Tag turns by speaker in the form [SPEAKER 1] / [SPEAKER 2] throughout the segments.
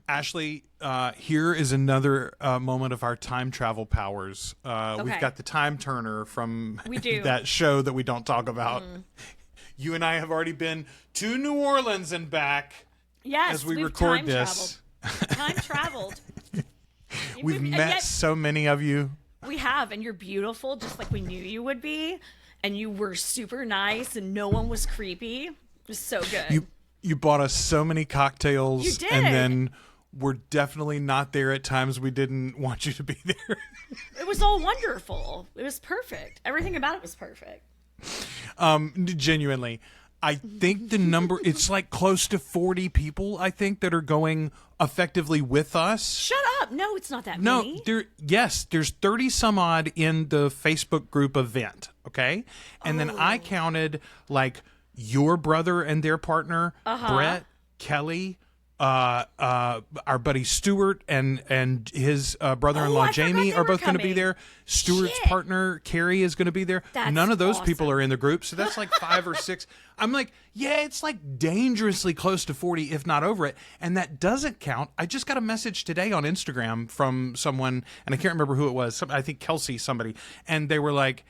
[SPEAKER 1] Ashley, here is another moment of our time travel powers. We've got the time turner from that show that we don't talk about. You and I have already been to New Orleans and back.
[SPEAKER 2] Yes,
[SPEAKER 1] as we record this.
[SPEAKER 2] Time traveled.
[SPEAKER 1] We've met so many of you.
[SPEAKER 2] We have, and you're beautiful, just like we knew you would be. And you were super nice, and no one was creepy. It was so good.
[SPEAKER 1] You bought us so many cocktails.
[SPEAKER 2] You did.
[SPEAKER 1] And then we're definitely not there at times we didn't want you to be there.
[SPEAKER 2] It was all wonderful. It was perfect. Everything about it was perfect.
[SPEAKER 1] Genuinely. I think the number, it's like close to 40 people, I think, that are going effectively with us.
[SPEAKER 2] Shut up. No, it's not that many.
[SPEAKER 1] No, there's 30 some odd in the Facebook group event, okay? And then I counted like your brother and their partner, Brett, Kelly, our buddy Stuart and his brother-in-law Jamie are both going to be there. Stuart's partner Carrie is going to be there. None of those people are in the group, so that's like 5 or 6. I'm like, yeah, it's like dangerously close to 40, if not over it. And that doesn't count. I just got a message today on Instagram from someone, and I can't remember who it was. I think Kelsey, somebody, and they were like,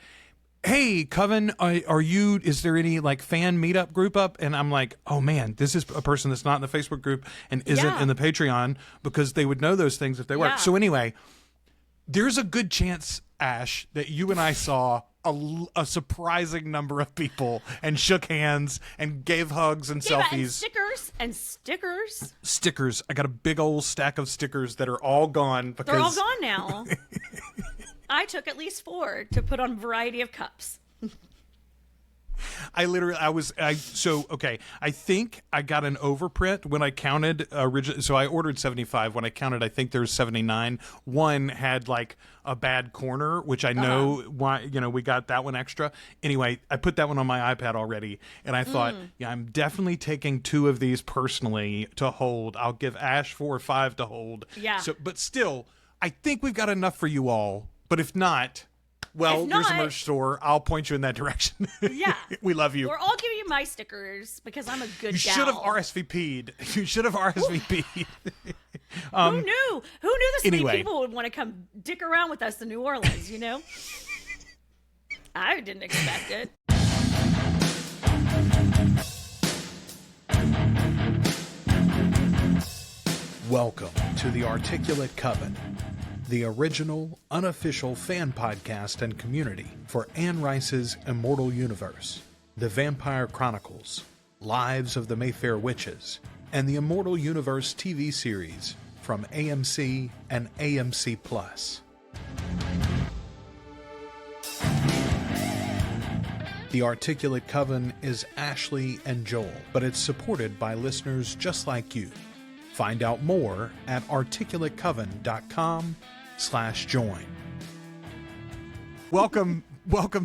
[SPEAKER 1] hey, Coven, is there any like fan meetup group up? And I'm like, oh man, this is a person that's not in the Facebook group and isn't in the Patreon, because they would know those things if they were. So anyway, there's a good chance, Ash, that you and I saw a surprising number of people and shook hands and gave hugs and selfies.
[SPEAKER 2] And stickers.
[SPEAKER 1] Stickers. I got a big old stack of stickers that are all gone.
[SPEAKER 2] They're all gone now. I took at least 4 to put on a variety of cups. I think I got an overprint when I counted originally. So I ordered 75. When I counted, I think there's 79. One had like a bad corner, which I know why, we got that one extra. Anyway, I put that one on my iPad already. And I thought, I'm definitely taking 2 of these personally to hold. I'll give Ash 4 or 5 to hold. Yeah. But still, I think we've got enough for you all. But if not, there's a merch store. I'll point you in that direction. Yeah. We love you. Or I'll give you my stickers because I'm a good gal.
[SPEAKER 1] You should have RSVP'd.
[SPEAKER 2] Who knew? Who knew this many people would want to come dick around with us in New Orleans, I didn't expect it.
[SPEAKER 1] Welcome to the Articulate Coven, the original, unofficial fan podcast and community for Anne Rice's Immortal universe, The Vampire Chronicles, Lives of the Mayfair Witches, and the Immortal Universe TV series from AMC and AMC Plus. The Articulate Coven is Ashley and Joel, but it's supported by listeners just like you. Find out more at articulatecoven.com/join. Welcome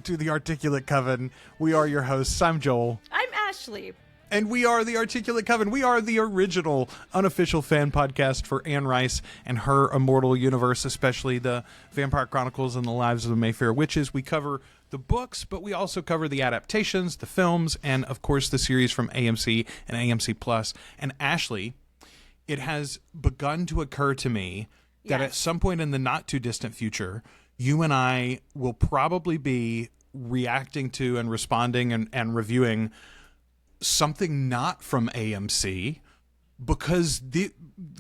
[SPEAKER 1] to the Articulate Coven. We are your hosts. I'm Joel.
[SPEAKER 2] I'm Ashley.
[SPEAKER 1] And we are the Articulate Coven. We are the original unofficial fan podcast for Anne Rice and her Immortal universe, especially the Vampire Chronicles and the Lives of the Mayfair Witches. We cover the books, but we also cover the adaptations, the films, and of course the series from AMC and AMC Plus. And Ashley, it has begun to occur to me that at some point in the not too distant future, you and I will probably be reacting to and responding and reviewing something not from AMC, because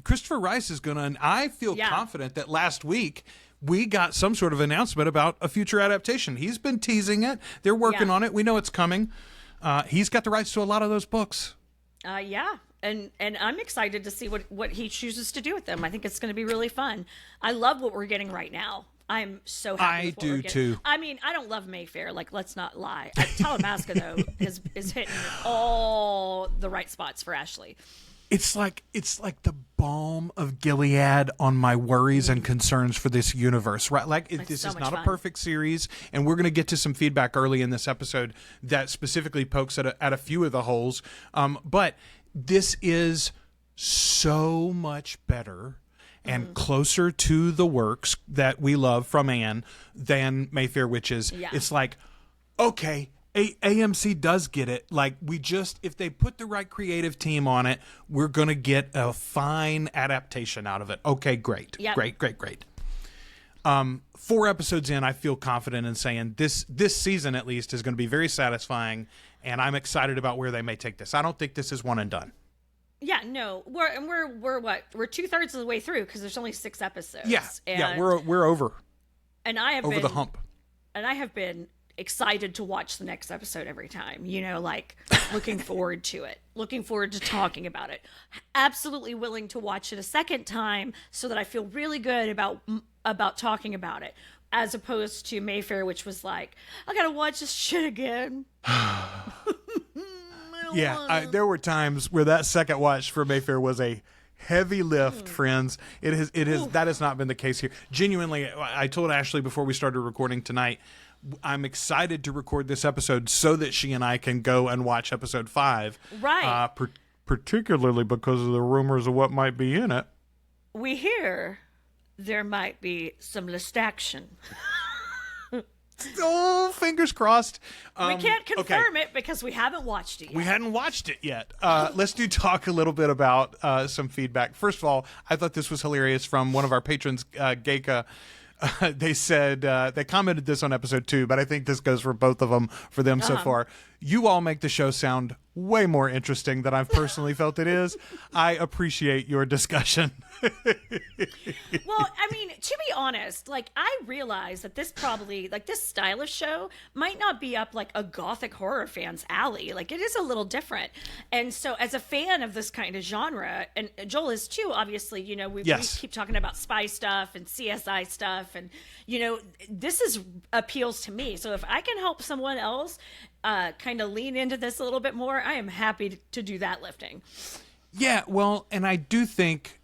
[SPEAKER 1] Christopher Rice is going to, and I feel confident that last week we got some sort of announcement about a future adaptation. He's been teasing it. They're working on it. We know it's coming. He's got the rights to a lot of those books.
[SPEAKER 2] And I'm excited to see what he chooses to do with them. I think it's going to be really fun. I love what we're getting right now. I'm so happy.
[SPEAKER 1] I do too.
[SPEAKER 2] I mean, I don't love Mayfair. Like, let's not lie. Talamasca though is hitting all the right spots for Ashley.
[SPEAKER 1] It's like the balm of Gilead on my worries and concerns for this universe, right? Like this is not a perfect series, and we're going to get to some feedback early in this episode that specifically pokes at a few of the holes. But this is so much better and closer to the works that we love from Anne than Mayfair Witches. Yeah. It's like, okay, AMC does get it. Like, if they put the right creative team on it, we're going to get a fine adaptation out of it. Okay, great.
[SPEAKER 3] Yep.
[SPEAKER 1] Great. 4 episodes in, I feel confident in saying this season at least is going to be very satisfying, and I'm excited about where they may take this. I don't think this is one and done.
[SPEAKER 3] Yeah, no, we're what? We're 2/3 of the way through because there's only 6 episodes.
[SPEAKER 1] Yeah, we're over.
[SPEAKER 3] And I have
[SPEAKER 1] over
[SPEAKER 3] been,
[SPEAKER 1] the hump.
[SPEAKER 3] And I have been excited to watch the next episode every time. Like looking forward to it, looking forward to talking about it. Absolutely willing to watch it a second time so that I feel really good about talking about it, as opposed to Mayfair, which was like, I gotta watch this shit again.
[SPEAKER 1] Yeah, there were times where that second watch for Mayfair was a heavy lift, friends. That has not been the case here. Genuinely, I told Ashley before we started recording tonight, I'm excited to record this episode so that she and I can go and watch episode 5.
[SPEAKER 3] Right.
[SPEAKER 1] Particularly because of the rumors of what might be in it.
[SPEAKER 3] We hear there might be some list action.
[SPEAKER 1] Oh, fingers crossed.
[SPEAKER 3] We can't confirm it because we haven't watched it yet.
[SPEAKER 1] We hadn't watched it yet. Let's talk a little bit about some feedback. First of all, I thought this was hilarious from one of our patrons, Geika. They said, they commented this on episode 2, but I think this goes for both of them, for them so far. You all make the show sound way more interesting than I've personally felt it is. I appreciate your discussion.
[SPEAKER 3] Well, I mean, to be honest, I realize that this style of show might not be up like a gothic horror fan's alley. It is a little different. And so as a fan of this kind of genre, and Joel is too, obviously, we keep talking about spy stuff and CSI stuff. And, this appeals to me. So if I can help someone else kind of lean into this a little bit more, I am happy to do that lifting.
[SPEAKER 1] Yeah, well, and I do think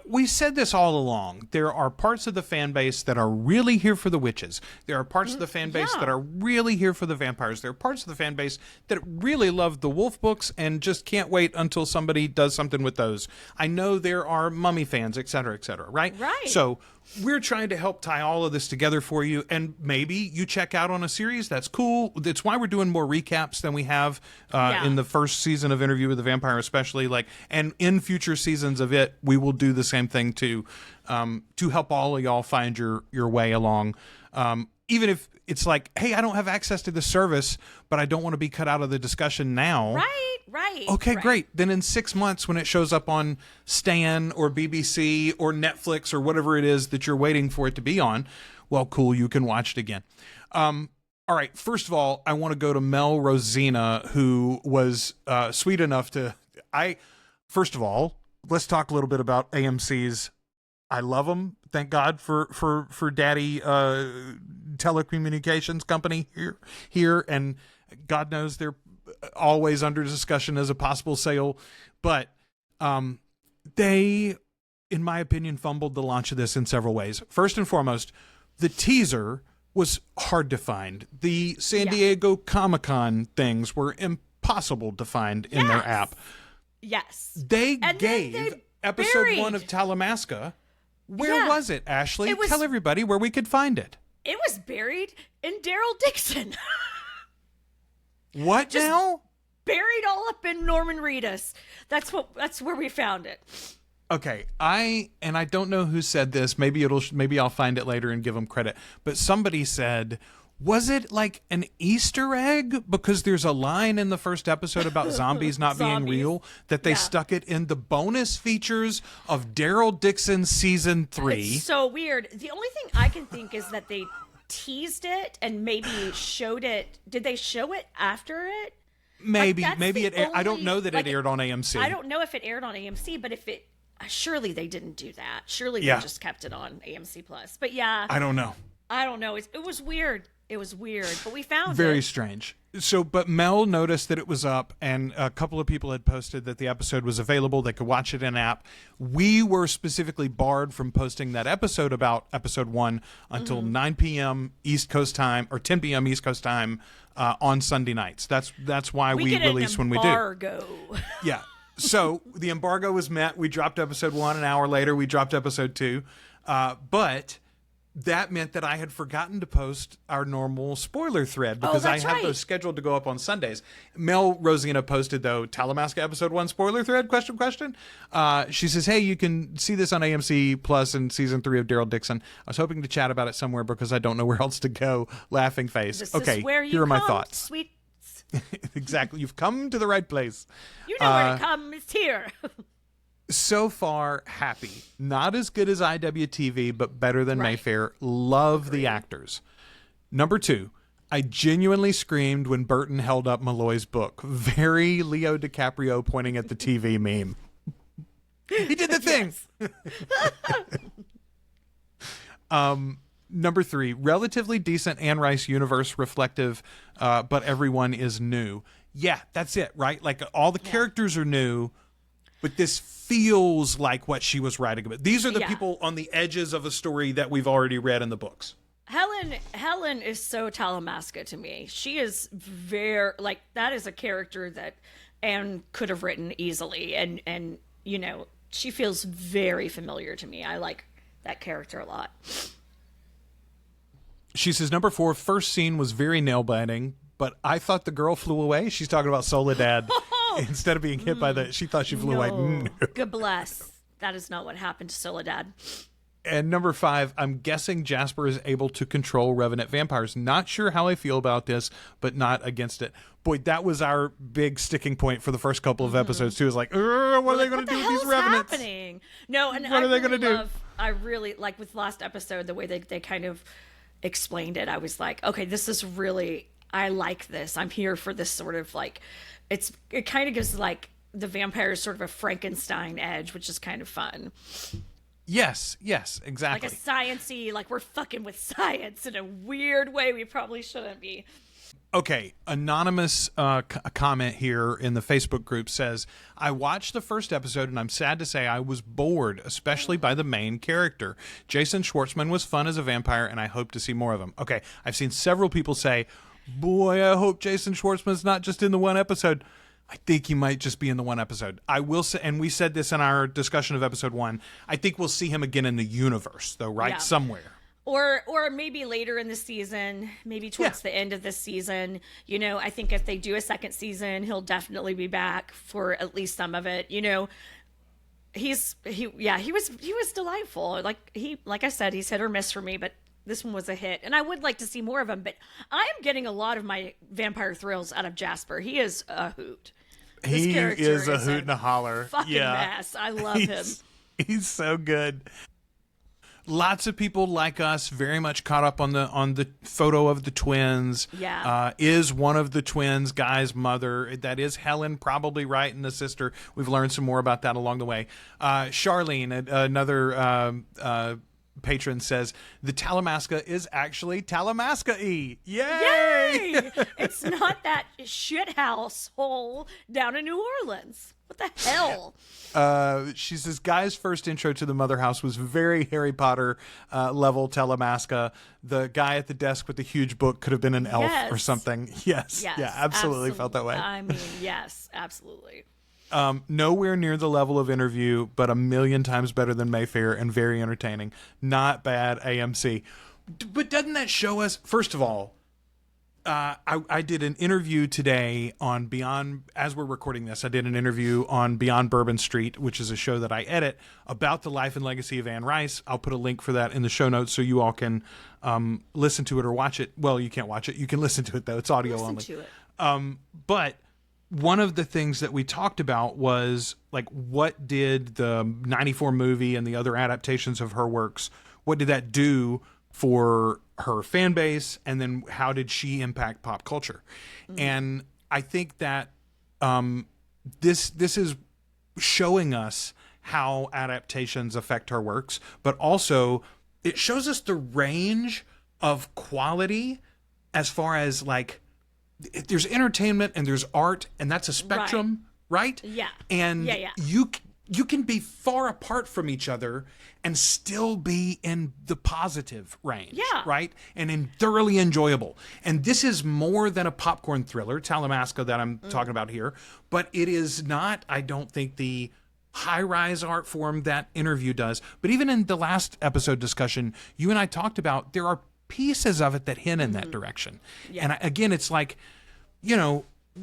[SPEAKER 1] we said this all along. There are parts of the fan base that are really here for the witches. There are parts of the fan base that are really here for the vampires. There are parts of the fan base that really love the wolf books and just can't wait until somebody does something with those. I know there are mummy fans, et cetera, right?
[SPEAKER 3] Right.
[SPEAKER 1] So we're trying to help tie all of this together for you, and maybe you check out on a series. That's cool. That's why we're doing more recaps than we have in the first season of Interview with the Vampire, especially. And in future seasons of it, we will do the same thing to help all of y'all find your way along. Even if it's like, hey, I don't have access to this service, but I don't want to be cut out of the discussion now.
[SPEAKER 3] Right.
[SPEAKER 1] Okay,
[SPEAKER 3] right.
[SPEAKER 1] Great. Then in 6 months, when it shows up on Stan or BBC or Netflix or whatever it is that you're waiting for it to be on, well, cool, you can watch it again. All right. First of all, I want to go to Mel Rosina, who was sweet enough to. First of all, let's talk a little bit about AMC's. I love them. Thank God for Daddy telecommunications company here, and God knows they're always under discussion as a possible sale, but they, in my opinion, fumbled the launch of this in several ways. First and foremost, the teaser was hard to find. The San Diego Comic-Con things were impossible to find in their app.
[SPEAKER 3] Yes.
[SPEAKER 1] They gave episode 1 of Talamasca. Where was it, Ashley? Tell everybody where we could find it.
[SPEAKER 3] It was buried in Daryl Dixon.
[SPEAKER 1] What now?
[SPEAKER 3] Buried all up in Norman Reedus. That's where we found it.
[SPEAKER 1] Okay, I don't know who said this. Maybe I'll find it later and give them credit. But somebody said, was it like an Easter egg? Because there's a line in the first episode about zombies not being real that they stuck it in the bonus features of Daryl Dixon season 3.
[SPEAKER 3] It's so weird. The only thing I can think is that they teased it and maybe showed it. Did they show it after it?
[SPEAKER 1] Maybe it. I don't know that it aired on AMC.
[SPEAKER 3] I don't know if it aired on AMC, but if it, surely they didn't do that. Surely they just kept it on AMC Plus. But yeah,
[SPEAKER 1] I don't know.
[SPEAKER 3] It was weird. It was weird, but we found it.
[SPEAKER 1] Very strange. So, but Mel noticed that it was up, and a couple of people had posted that the episode was available. They could watch it in app. We were specifically barred from posting that episode about episode 1 until 9 p.m. East Coast time or 10 p.m. East Coast time on Sunday nights. That's why we release when we do.
[SPEAKER 3] Embargo.
[SPEAKER 1] Yeah. So the embargo was met. We dropped episode 1. An hour later, we dropped episode 2. But that meant that I had forgotten to post our normal spoiler thread because I have those scheduled to go up on Sundays. Mel Rosina posted, though, Talamasca episode 1 spoiler thread, question. She says, hey, you can see this on AMC Plus in season 3 of Daryl Dixon. I was hoping to chat about it somewhere because I don't know where else to go. Laughing face.
[SPEAKER 3] This
[SPEAKER 1] okay,
[SPEAKER 3] is where you
[SPEAKER 1] here are my
[SPEAKER 3] come,
[SPEAKER 1] thoughts.
[SPEAKER 3] Sweet.
[SPEAKER 1] Exactly. You've come to the right place.
[SPEAKER 3] You know where to come. It's here.
[SPEAKER 1] So far, happy. Not as good as IWTV, but better than Mayfair. Love the actors. Number 2, I genuinely screamed when Burton held up Malloy's book. Very Leo DiCaprio pointing at the TV meme. He did the thing. Number 3, relatively decent Anne Rice universe reflective, but everyone is new. Yeah, that's it, right? Like all the characters are new, but this feels like what she was writing about. These are the people on the edges of a story that we've already read in the books.
[SPEAKER 3] Helen is so Talamasca to me. She is very, like, that is a character that Anne could have written easily. And you know, she feels very familiar to me. I like that character a lot.
[SPEAKER 1] She says, number 4, first scene was very nail-biting, but I thought the girl flew away. She's talking about Soledad. Instead of being hit by she thought she flew away. No.
[SPEAKER 3] God bless. That is not what happened to Soledad.
[SPEAKER 1] And number 5, I'm guessing Jasper is able to control Revenant vampires. Not sure how I feel about this, but not against it. Boy, that was our big sticking point for the first couple of episodes, too. Is like, what are they going to do with these Revenants?
[SPEAKER 3] Happening? No, and
[SPEAKER 1] what are they going to do?
[SPEAKER 3] I really, like with last episode, the way they kind of explained it, I was like, okay, this is really, I like this. I'm here for this sort of like, it kind of gives like the vampires sort of a Frankenstein edge, which is kind of fun.
[SPEAKER 1] Yes, exactly.
[SPEAKER 3] Like a science-y, like we're fucking with science in a weird way we probably shouldn't be.
[SPEAKER 1] Okay, anonymous comment here in the Facebook group says, I watched the first episode and I'm sad to say I was bored, especially by the main character. Jason Schwartzman was fun as a vampire and I hope to see more of him. Okay, I've seen several people say, boy, I hope Jason Schwartzman's not just in the one episode. I think he might just be in the one episode. I will say, and we said this in our discussion of episode 1, I think we'll see him again in the universe, though, right? Yeah. Somewhere.
[SPEAKER 3] Or maybe later in the season, maybe towards the end of this season. You know, I think if they do a second season, he'll definitely be back for at least some of it. You know, he was delightful. Like I said, he's hit or miss for me, but this one was a hit. And I would like to see more of him, but I am getting a lot of my vampire thrills out of Jasper. He is a hoot.
[SPEAKER 1] He is a hoot and a holler.
[SPEAKER 3] Fucking mess. I love him.
[SPEAKER 1] He's so good. Lots of people like us very much caught up on the photo of the twins.
[SPEAKER 3] Yeah.
[SPEAKER 1] Is one of the twins Guy's mother. That is Helen, probably right, and the sister. We've learned some more about that along the way. Charlene, another patron, says the Talamasca is actually Talamasca-y. Yay!
[SPEAKER 3] It's not that shit house hole down in New Orleans. What the hell?
[SPEAKER 1] She says Guy's first intro to the Mother House was very Harry Potter level Talamasca. The guy at the desk with the huge book could have been an elf or something. Yes. Yeah, absolutely felt that way.
[SPEAKER 3] I mean, yes, absolutely.
[SPEAKER 1] Nowhere near the level of Interview, but a million times better than Mayfair and very entertaining. Not bad, AMC. But doesn't that show us, first of all, I did an interview today on Beyond, as we're recording this, I did an interview on Beyond Bourbon Street, which is a show that I edit, about the life and legacy of Anne Rice. I'll put a link for that in the show notes so you all can listen to it or watch it. Well, you can't watch it. You can listen to it, though. It's audio only.
[SPEAKER 3] Listen to it.
[SPEAKER 1] But one of the things that we talked about was, like, what did the 94 movie and the other adaptations of her works, what did that do for her fan base, and then how did she impact pop culture? And I think that this is showing us how adaptations affect her works, but also it shows us the range of quality as far as, like, there's entertainment and there's art, and that's a spectrum, right?
[SPEAKER 3] Yeah.
[SPEAKER 1] And you can be far apart from each other and still be in the positive range, right? And in thoroughly enjoyable. And this is more than a popcorn thriller, Talamasca, that I'm talking about here, but it is not, I don't think, the high-rise art form that interview does. But even in the last episode discussion, you and I talked about there are pieces of it that hint in that direction.
[SPEAKER 3] Yeah.
[SPEAKER 1] And again, it's like,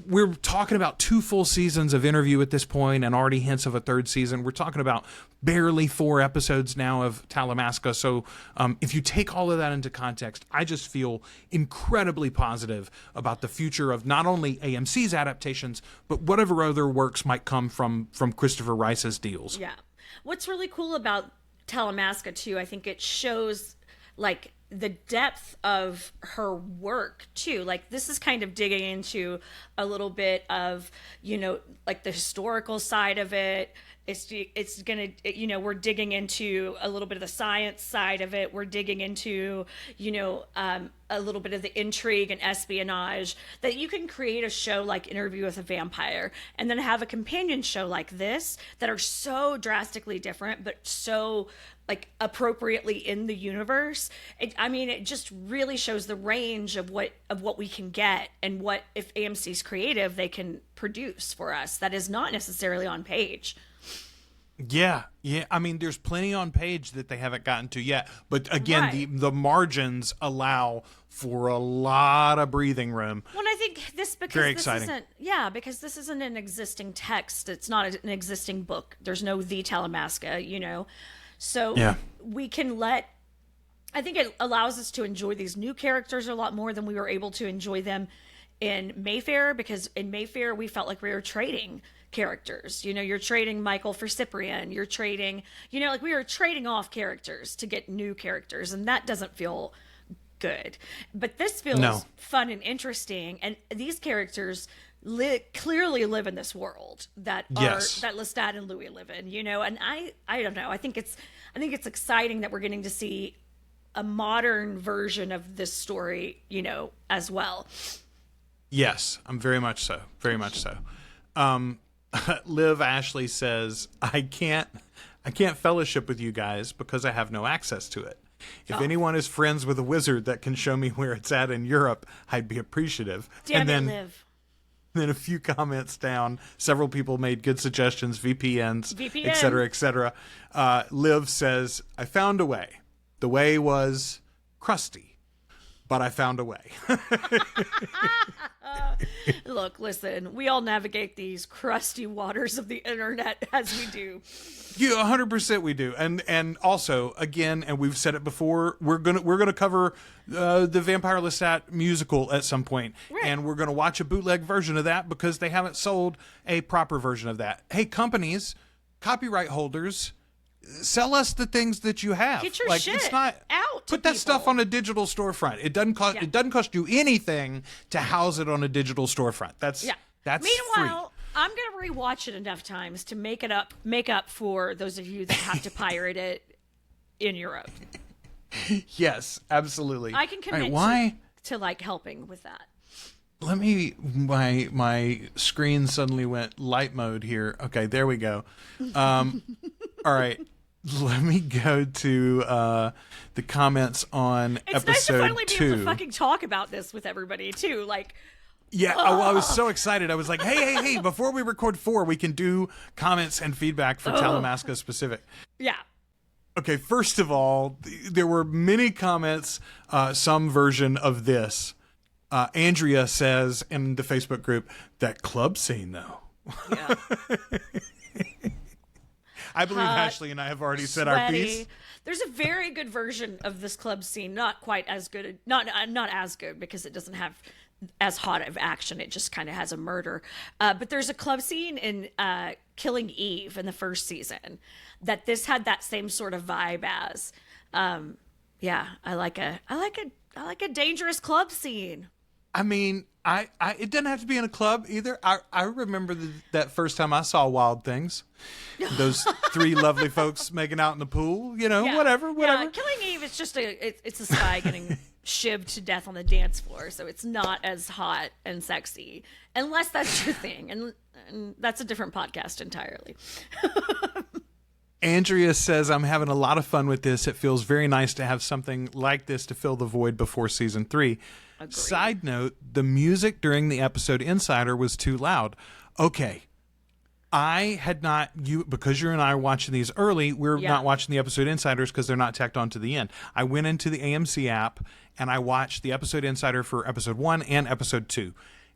[SPEAKER 1] we're talking about 2 full seasons of interview at this point and already hints of a 3rd season. We're talking about barely 4 episodes now of Talamasca. So if you take all of that into context, I just feel incredibly positive about the future of not only AMC's adaptations, but whatever other works might come from Christopher Rice's deals.
[SPEAKER 3] Yeah. What's really cool about Talamasca, too, I think it shows, like, the depth of her work too. Like, this is kind of digging into a little bit of, like the historical side of it. It's gonna, we're digging into a little bit of the science side of it. We're digging into, a little bit of the intrigue and espionage, that you can create a show like Interview with a Vampire and then have a companion show like this that are so drastically different, but so like appropriately in the universe. It just really shows the range of what we can get, and what, if AMC's creative, they can produce for us that is not necessarily on page.
[SPEAKER 1] Yeah. There's plenty on page that they haven't gotten to yet, but again, the margins allow for a lot of breathing room.
[SPEAKER 3] Well, I think
[SPEAKER 1] Very exciting.
[SPEAKER 3] because this isn't an existing text. It's not an existing book. There's no The Talamasca, So we can I think it allows us to enjoy these new characters a lot more than we were able to enjoy them in Mayfair, because in Mayfair we felt like we were trading characters. You're trading Michael for Cyprian. You're trading, like we were trading off characters to get new characters, and that doesn't feel good. But this feels fun and interesting, and these characters clearly live in this world that that Lestat and Louis live in. And I don't know. I think it's exciting that we're getting to see a modern version of this story, as well.
[SPEAKER 1] Yes, I'm very much so. Very much so. Liv Ashley says, I can't fellowship with you guys because I have no access to it. If anyone is friends with a wizard that can show me where it's at in Europe, I'd be appreciative.
[SPEAKER 3] Damn it, Liv.
[SPEAKER 1] Then a few comments down, several people made good suggestions, VPNs, et cetera, et cetera. Liv says, I found a way. The way was crusty, but I found a way.
[SPEAKER 3] Look, listen, we all navigate these crusty waters of the internet as we do.
[SPEAKER 1] Yeah, 100% we do. And also, again, and we've said it before, we're gonna cover the Vampire Lestat musical at some point.
[SPEAKER 3] Right.
[SPEAKER 1] And we're gonna watch a bootleg version of that because they haven't sold a proper version of that. Hey, companies, copyright holders, sell us the things that you have.
[SPEAKER 3] Get your shit
[SPEAKER 1] it's not,
[SPEAKER 3] out to
[SPEAKER 1] put that
[SPEAKER 3] people.
[SPEAKER 1] stuff on a digital storefront. It doesn't cost it doesn't cost you anything to house it on a digital storefront. That's
[SPEAKER 3] Meanwhile,
[SPEAKER 1] free.
[SPEAKER 3] I'm gonna rewatch it enough times to make up for those of you that have to pirate it in Europe.
[SPEAKER 1] Yes, absolutely.
[SPEAKER 3] I can commit to like helping with that.
[SPEAKER 1] Let me, my screen suddenly went light mode here. Okay, there we go. All right. Let me go to the comments on
[SPEAKER 3] it's
[SPEAKER 1] episode 2.
[SPEAKER 3] It's nice to finally be able to fucking talk about this with everybody too. Like,
[SPEAKER 1] yeah, I was so excited. I was like, hey, before we record 4, we can do comments and feedback for Talamasca specific.
[SPEAKER 3] Yeah.
[SPEAKER 1] Okay, first of all, there were many comments, some version of this. Andrea says in the Facebook group, that club scene, though.
[SPEAKER 3] Yeah.
[SPEAKER 1] I believe Ashley and I have already said our piece.
[SPEAKER 3] There's a very good version of this club scene, not quite as good, not as good because it doesn't have as hot of action. It just kind of has a murder. But there's a club scene in Killing Eve in the first season that this had that same sort of vibe as. Yeah, I like a dangerous club scene.
[SPEAKER 1] I mean, it doesn't have to be in a club either. I remember that first time I saw Wild Things. Those 3 lovely folks making out in the pool, whatever.
[SPEAKER 3] Yeah, Killing Eve is just it's a spy getting shivved to death on the dance floor, so it's not as hot and sexy, unless that's your thing, and that's a different podcast entirely.
[SPEAKER 1] Andrea says, I'm having a lot of fun with this. It feels very nice to have something like this to fill the void before season 3.
[SPEAKER 3] Agreed.
[SPEAKER 1] Side note, the music during the episode Insider was too loud. Okay. I had not, because you and I are watching these early, we're not watching the episode insiders because they're not tacked on to the end. I went into the AMC app and I watched the episode insider for episode 1 and episode 2.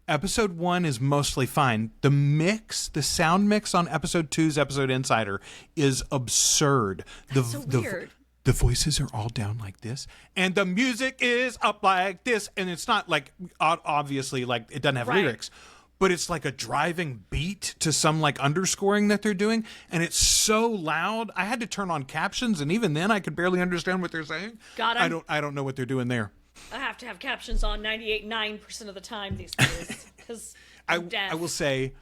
[SPEAKER 1] Episode 1 is mostly fine. The sound mix on episode 2's episode insider is absurd.
[SPEAKER 3] That's so weird.
[SPEAKER 1] The voices are all down like this, and the music is up like this, and it's not like, obviously, like, it doesn't have lyrics, but it's like a driving beat to some like underscoring that they're doing, and it's so loud. I had to turn on captions, and even then I could barely understand what they're saying. I don't know what they're doing there.
[SPEAKER 3] I have to have captions on 98.9% of the time these days because I'm deaf.
[SPEAKER 1] I will say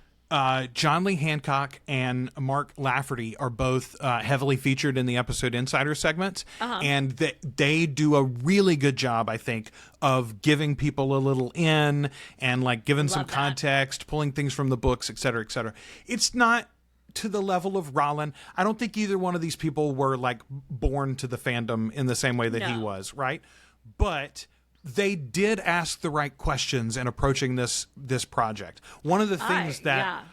[SPEAKER 1] John Lee Hancock and Mark Lafferty are both heavily featured in the episode insider segments, and they do a really good job, I think, of giving people a little in and like giving some context, pulling things from the books, et cetera, et cetera. It's not to the level of Raglan. I don't think either one of these people were like born to the fandom in the same way that he was, right? But they did ask the right questions in approaching this project. One of the things that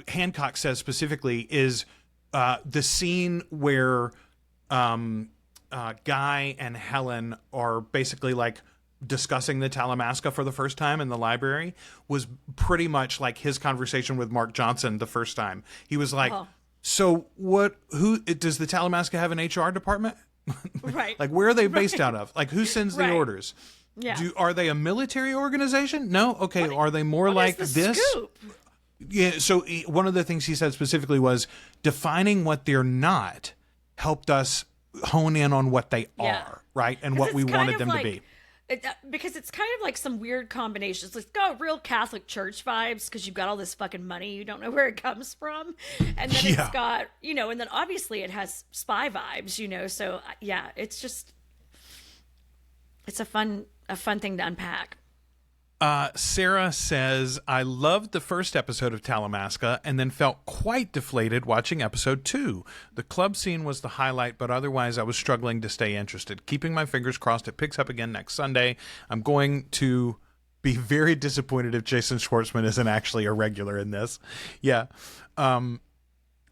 [SPEAKER 1] Hancock says specifically is the scene where Guy and Helen are basically like discussing the Talamasca for the first time in the library was pretty much like his conversation with Mark Johnson the first time. He was like, so who does the Talamasca have an HR department?
[SPEAKER 3] Right.
[SPEAKER 1] Like, where are they based out of? Like, who sends the orders?
[SPEAKER 3] Yeah.
[SPEAKER 1] Are they a military organization? No. Okay. Are they more like this?
[SPEAKER 3] Scoop?
[SPEAKER 1] Yeah. So one of the things he said specifically was defining what they're not helped us hone in on what they are, right? And what we wanted them to be.
[SPEAKER 3] Because it's kind of like some weird combinations. It's got real Catholic Church vibes because you've got all this fucking money. You don't know where it comes from. And then it's got, and then obviously it has spy vibes, So, yeah, it's just, it's a fun thing to unpack.
[SPEAKER 1] Sarah says, I loved the first episode of Talamasca and then felt quite deflated watching episode 2. The club scene was the highlight, but otherwise I was struggling to stay interested. Keeping my fingers crossed it picks up again next Sunday. I'm going to be very disappointed if Jason Schwartzman isn't actually a regular in this. Yeah.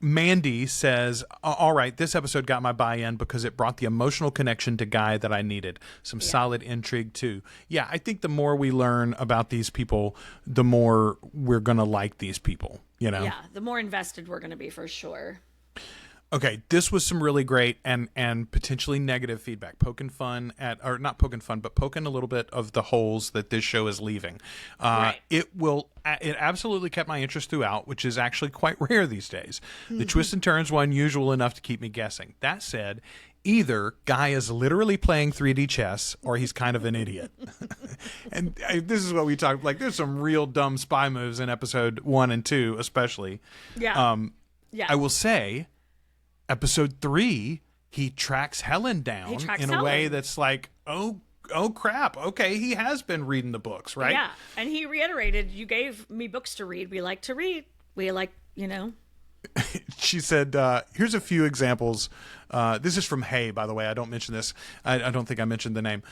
[SPEAKER 1] Mandy says, all right, this episode got my buy-in because it brought the emotional connection to Guy that I needed. Some solid intrigue, too. Yeah, I think the more we learn about these people, the more we're going to like these people, Yeah,
[SPEAKER 3] the more invested we're going to be for sure.
[SPEAKER 1] Okay, this was some really great and potentially negative feedback. Poking fun not poking fun, but poking a little bit of the holes that this show is leaving. It absolutely kept my interest throughout, which is actually quite rare these days. The twists and turns were unusual enough to keep me guessing. That said, either Guy is literally playing 3D chess or he's kind of an idiot. And this is what we talked, like there's some real dumb spy moves in episode 1 and 2 especially.
[SPEAKER 3] Yeah.
[SPEAKER 1] I will say, episode 3, he tracks Helen down in a way that's like, oh crap. Okay, he has been reading the books, right?
[SPEAKER 3] Yeah, and he reiterated, you gave me books to read. We like to read. We like,
[SPEAKER 1] She said, here's a few examples. This is from Hay, by the way. I don't mention this. I don't think I mentioned the name.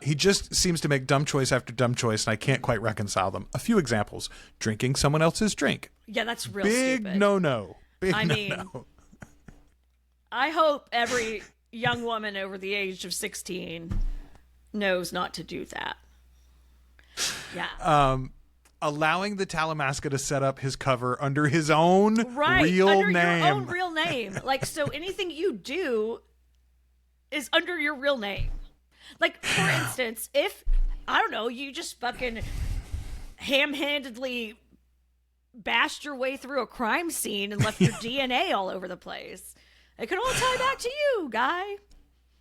[SPEAKER 1] He just seems to make dumb choice after dumb choice, and I can't quite reconcile them. A few examples. Drinking someone else's drink.
[SPEAKER 3] Yeah, that's real
[SPEAKER 1] Big
[SPEAKER 3] stupid.
[SPEAKER 1] no-no.
[SPEAKER 3] I mean, I hope every young woman over the age of 16 knows not to do that. Yeah.
[SPEAKER 1] Allowing the Talamasca to set up his cover under his own real
[SPEAKER 3] under
[SPEAKER 1] name.
[SPEAKER 3] Your own real name. Like, so anything you do is under your real name. Like, for instance, if, I don't know, you just fucking ham-handedly bashed your way through a crime scene and left your DNA all over the place, it could all tie back to you, Guy.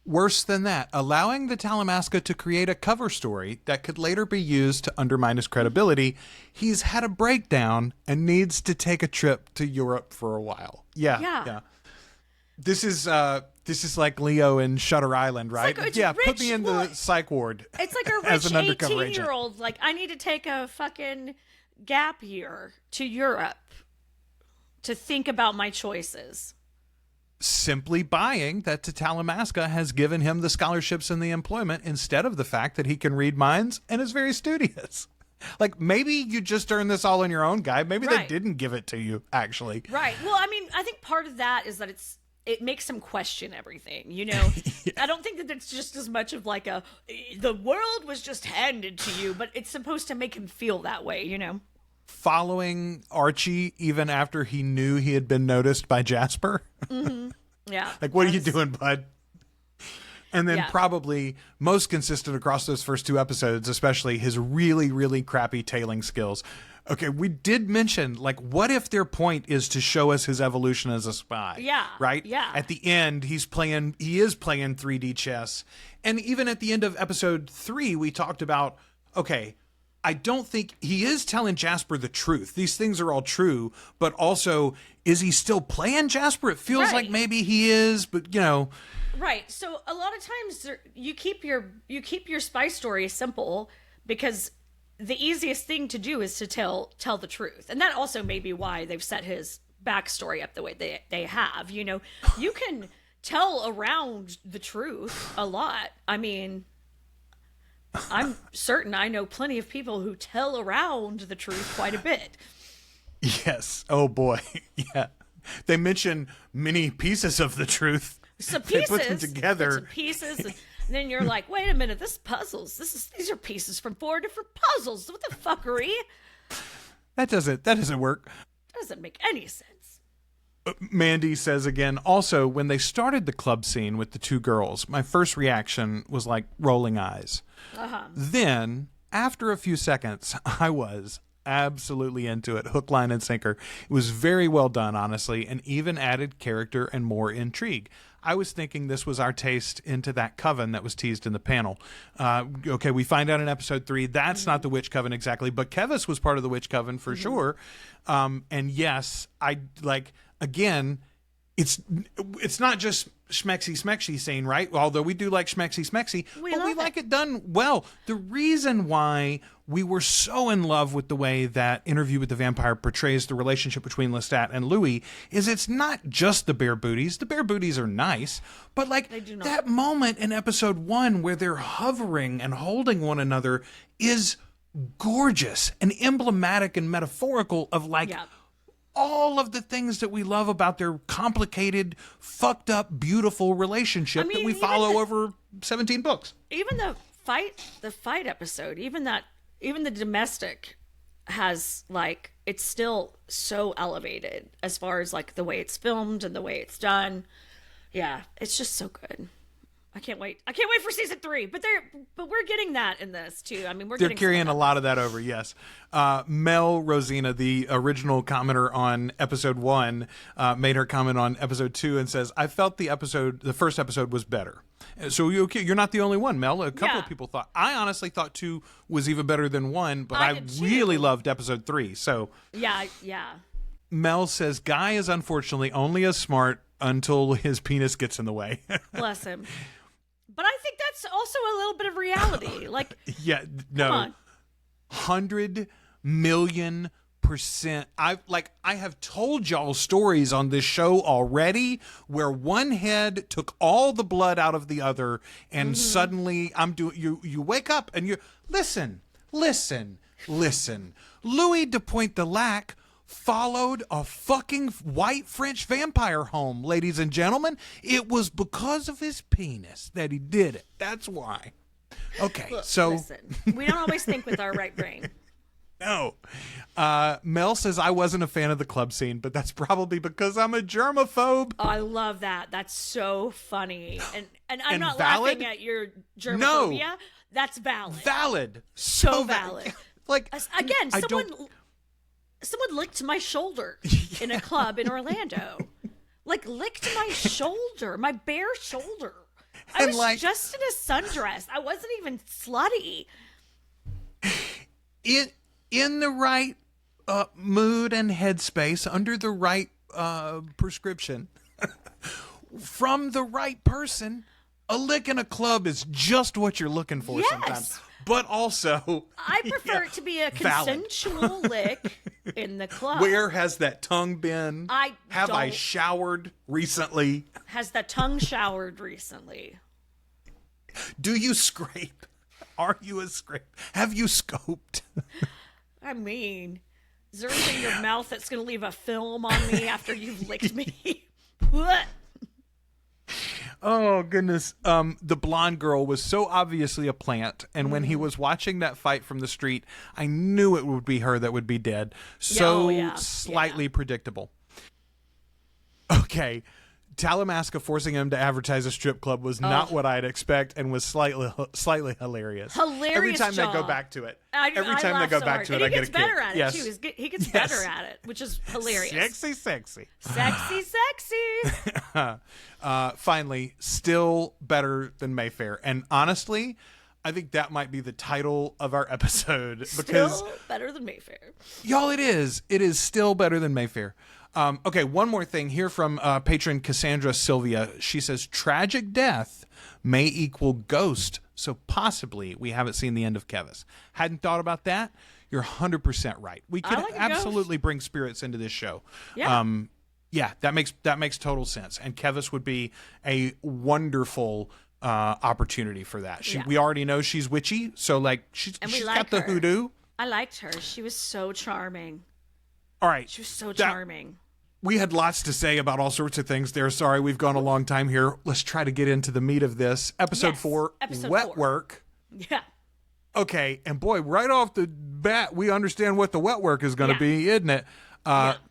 [SPEAKER 1] Worse than that, allowing the Talamasca to create a cover story that could later be used to undermine his credibility. He's had a breakdown and needs to take a trip to Europe for a while. Yeah. This is like Leo in Shutter Island, right?
[SPEAKER 3] Like
[SPEAKER 1] put me in the psych ward.
[SPEAKER 3] It's like a rich 18-year-old. Like, I need to take a fucking gap year to Europe to think about my choices.
[SPEAKER 1] Simply buying that Talamasca has given him the scholarships and the employment instead of the fact that he can read minds and is very studious. Like, maybe you just earned this all on your own, Guy. Maybe they
[SPEAKER 3] Right.
[SPEAKER 1] didn't give it to you, actually.
[SPEAKER 3] Right. Well, I mean, I think part of that is that it makes him question everything, you know? I don't think that it's just as much of like the world was just handed to you, but it's supposed to make him feel that way, you know?
[SPEAKER 1] Following Archie even after he knew he had been noticed by Jasper.
[SPEAKER 3] Yeah.
[SPEAKER 1] Like, what are you doing, bud? And then
[SPEAKER 3] Yeah.
[SPEAKER 1] probably most consistent across those first 2 episodes, especially his really, really crappy tailing skills. Okay, we did mention, like, what if their point is to show us his evolution as a spy?
[SPEAKER 3] Yeah,
[SPEAKER 1] Right?
[SPEAKER 3] yeah.
[SPEAKER 1] At the end, he is playing 3D chess. And even at the end of episode 3, we talked about, okay, I don't think he is telling Jasper the truth. These things are all true, but also, is he still playing Jasper? It feels
[SPEAKER 3] Right.
[SPEAKER 1] like maybe he is, but, you know...
[SPEAKER 3] Right. So a lot of times you keep your spy story simple because the easiest thing to do is to tell the truth. And that also may be why they've set his backstory up the way they have. You know, you can tell around the truth a lot. I mean, I'm certain I know plenty of people who tell around the truth quite a bit.
[SPEAKER 1] Yes. Oh boy. Yeah. They mention many pieces of the truth.
[SPEAKER 3] So
[SPEAKER 1] They
[SPEAKER 3] pieces,
[SPEAKER 1] put them together.
[SPEAKER 3] bits and pieces, and then you're like, wait a minute, this puzzles. These are pieces from 4 different puzzles. What the fuckery?
[SPEAKER 1] That doesn't work.
[SPEAKER 3] That doesn't make any sense.
[SPEAKER 1] Mandy says again, also, when they started the club scene with the 2 girls, my first reaction was like rolling eyes. Then, after a few seconds, I was absolutely into it, hook, line, and sinker. It was very well done, honestly, and even added character and more intrigue. I was thinking this was our taste into that coven that was teased in the panel. Okay, we find out in episode 3 that's not the witch coven exactly, but Kevis was part of the witch coven for sure. And yes, I like, again, it's not just schmexy scene, right? Although we do like schmexy, but we
[SPEAKER 3] love
[SPEAKER 1] like it done well. The reason why we were so in love with the way that Interview with the Vampire portrays the relationship between Lestat and Louis is it's not just the bare booties. The bare booties are nice, but like that moment in episode 1 where they're hovering and holding one another is gorgeous and emblematic and metaphorical of like all of the things that we love about their complicated, fucked up, beautiful relationship that we follow over 17 books.
[SPEAKER 3] Even the fight episode, even the domestic has like, it's still so elevated as far as like the way it's filmed and the way it's done. Yeah, it's just so good. I can't wait for season 3, but we're getting that in this too. I mean,
[SPEAKER 1] they're carrying a lot of that over. Yes. Mel Rosina, the original commenter on episode 1, made her comment on episode 2 and says, I felt the first episode was better. So you're not the only one, Mel. A couple of people thought. I honestly thought 2 was even better than 1, but I really loved episode 3. So
[SPEAKER 3] yeah.
[SPEAKER 1] Mel says Guy is unfortunately only as smart until his penis gets in the way.
[SPEAKER 3] Bless him. But I think that's also a little bit of reality. Like,
[SPEAKER 1] yeah, no,
[SPEAKER 3] come on.
[SPEAKER 1] 100 million %. I have told y'all stories on this show already where one head took all the blood out of the other, and suddenly you wake up and you listen. Louis de Pointe-de-Lac followed a fucking white French vampire home, ladies and gentlemen. It was because of his penis that he did it. That's why. Okay,
[SPEAKER 3] Look,
[SPEAKER 1] so...
[SPEAKER 3] listen, we don't always think with our right brain.
[SPEAKER 1] No. Mel says, I wasn't a fan of the club scene, but that's probably because I'm a germaphobe.
[SPEAKER 3] Oh, I love that. That's so funny. And I'm
[SPEAKER 1] And
[SPEAKER 3] not
[SPEAKER 1] valid?
[SPEAKER 3] laughing at your germophobia.
[SPEAKER 1] No.
[SPEAKER 3] That's valid.
[SPEAKER 1] Valid.
[SPEAKER 3] So valid.
[SPEAKER 1] Like,
[SPEAKER 3] Again,
[SPEAKER 1] I
[SPEAKER 3] someone licked my shoulder in a club in Orlando. Like, licked my shoulder, my bare shoulder. I was just in a sundress. I wasn't even slutty.
[SPEAKER 1] In the right mood and headspace, under the right prescription, from the right person, a lick in a club is just what you're looking for sometimes. But also,
[SPEAKER 3] I prefer it to be a consensual lick in the club.
[SPEAKER 1] Where has that tongue been? Have I
[SPEAKER 3] don't-
[SPEAKER 1] showered recently?
[SPEAKER 3] Has the tongue showered recently?
[SPEAKER 1] Do you scrape? Are you a script? Have you scoped?
[SPEAKER 3] I mean, is there anything in your mouth that's going to leave a film on me after you've licked me? What?
[SPEAKER 1] Oh, goodness. The blonde girl was so obviously a plant. And when he was watching that fight from the street, I knew it would be her that would be dead. So slightly predictable. Okay. Talamasca forcing him to advertise a strip club was not what I'd expect and was slightly hilarious. Every time they go back to it. Every time they go back to it, I get a kick.
[SPEAKER 3] He gets better at it, too. He gets better at it, which is hilarious.
[SPEAKER 1] Sexy. Finally, still better than Mayfair. And honestly, I think that might be the title of our episode. Because
[SPEAKER 3] still better than Mayfair.
[SPEAKER 1] Y'all, it is. It is still better than Mayfair. Okay, one more thing here from patron Cassandra Sylvia. She says, tragic death may equal ghost, so possibly we haven't seen the end of Kevis. Hadn't thought about that. You're 100% right. We could absolutely bring spirits into this show. Yeah, that makes total sense. And Kevis would be a wonderful opportunity for that. We already know she's witchy, so like she's got the hoodoo.
[SPEAKER 3] I liked her. She was so charming.
[SPEAKER 1] All right.
[SPEAKER 3] She was so charming.
[SPEAKER 1] We had lots to say about all sorts of things there. Sorry, we've gone a long time here. Let's try to get into the meat of this. Episode 4, wet work.
[SPEAKER 3] Yeah.
[SPEAKER 1] Okay, and boy, right off the bat, we understand what the wet work is going to be, isn't it?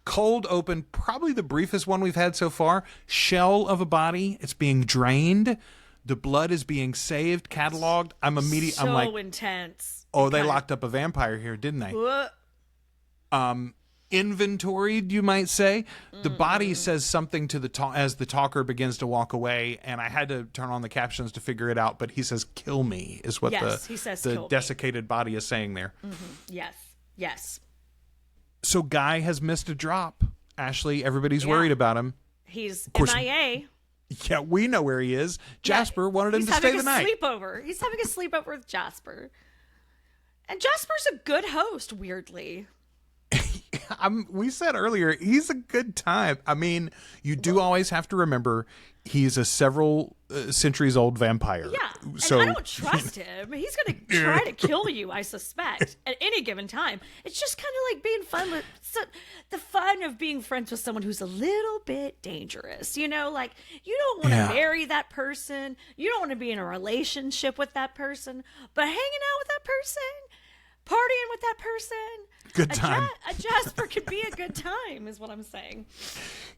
[SPEAKER 1] Cold open, probably the briefest one we've had so far. Shell of a body. It's being drained. The blood is being saved, cataloged. I'm like,
[SPEAKER 3] intense.
[SPEAKER 1] Oh, they locked up a vampire here, didn't they? Inventoried, you might say. The body says something to as the talker begins to walk away, and I had to turn on the captions to figure it out, but he says, kill me, is what the desiccated body is saying there.
[SPEAKER 3] Mm-hmm. Yes.
[SPEAKER 1] So Guy has missed a drop. Ashley, everybody's worried about him.
[SPEAKER 3] He's MIA.
[SPEAKER 1] Yeah, we know where he is. Jasper wanted him to stay the night.
[SPEAKER 3] He's having a sleepover with Jasper. And Jasper's a good host, weirdly.
[SPEAKER 1] We said earlier, he's a good time. I mean, you do always have to remember he's a several centuries old vampire.
[SPEAKER 3] Yeah,
[SPEAKER 1] so
[SPEAKER 3] and I don't trust him. He's going to try to kill you, I suspect, at any given time. It's just kind of like being fun with the fun of being friends with someone who's a little bit dangerous. You know, like you don't want to marry that person. You don't want to be in a relationship with that person, but hanging out with that person, partying with that person.
[SPEAKER 1] Good time.
[SPEAKER 3] A Jasper could be a good time, is what I'm saying.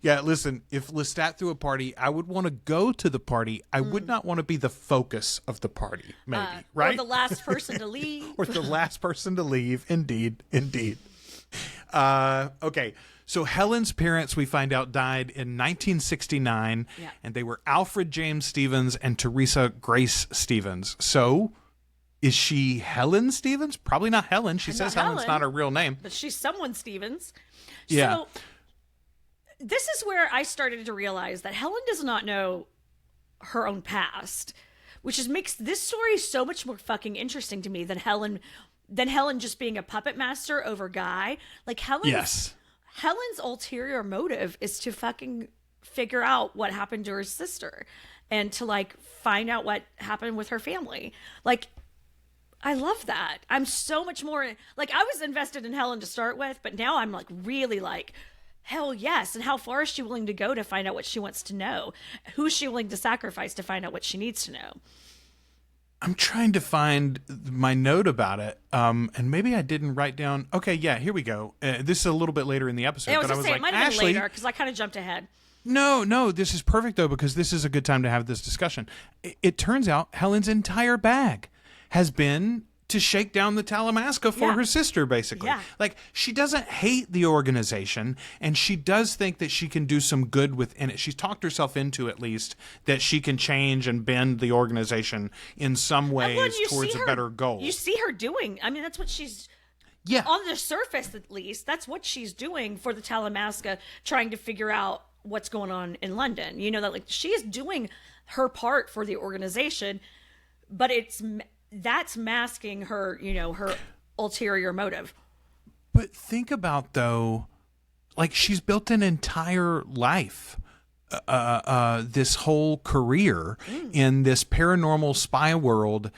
[SPEAKER 1] Yeah, listen, if Lestat threw a party, I would want to go to the party. I would not want to be the focus of the party, maybe, right?
[SPEAKER 3] Or the last person to leave.
[SPEAKER 1] Or the last person to leave. Indeed. Okay, so Helen's parents, we find out, died in 1969, and they were Alfred James Stevens and Teresa Grace Stevens. So is she Helen Stevens? Probably not Helen. She says Helen's not her real name.
[SPEAKER 3] But she's someone Stevens.
[SPEAKER 1] Yeah.
[SPEAKER 3] So this is where I started to realize that Helen does not know her own past, which makes this story so much more fucking interesting to me than Helen just being a puppet master over Guy. Like Helen's ulterior motive is to fucking figure out what happened to her sister and to like find out what happened with her family. Like, I love that. I'm so much more like I was invested in Helen to start with, but now I'm like really like, hell yes. And how far is she willing to go to find out what she wants to know? Who's she willing to sacrifice to find out what she needs to know?
[SPEAKER 1] I'm trying to find my note about it. And maybe I didn't write down. Okay, yeah, here we go. This is a little bit later in the episode.
[SPEAKER 3] I
[SPEAKER 1] was
[SPEAKER 3] like,
[SPEAKER 1] it
[SPEAKER 3] might have been later because I kind of jumped ahead.
[SPEAKER 1] No, this is perfect though, because this is a good time to have this discussion. It turns out Helen's entire bag has been to shake down the Talamasca for her sister, basically.
[SPEAKER 3] Yeah.
[SPEAKER 1] Like, she doesn't hate the organization, and she does think that she can do some good within it. She's talked herself into, at least, that she can change and bend the organization in some ways towards a better goal.
[SPEAKER 3] You see her doing, I mean, that's what she's... Yeah. On the surface, at least, that's what she's doing for the Talamasca, trying to figure out what's going on in London. You know, that like she is doing her part for the organization, but that's masking her, you know, her ulterior motive.
[SPEAKER 1] But think about, though, like she's built an entire life, this whole career in this paranormal spy world,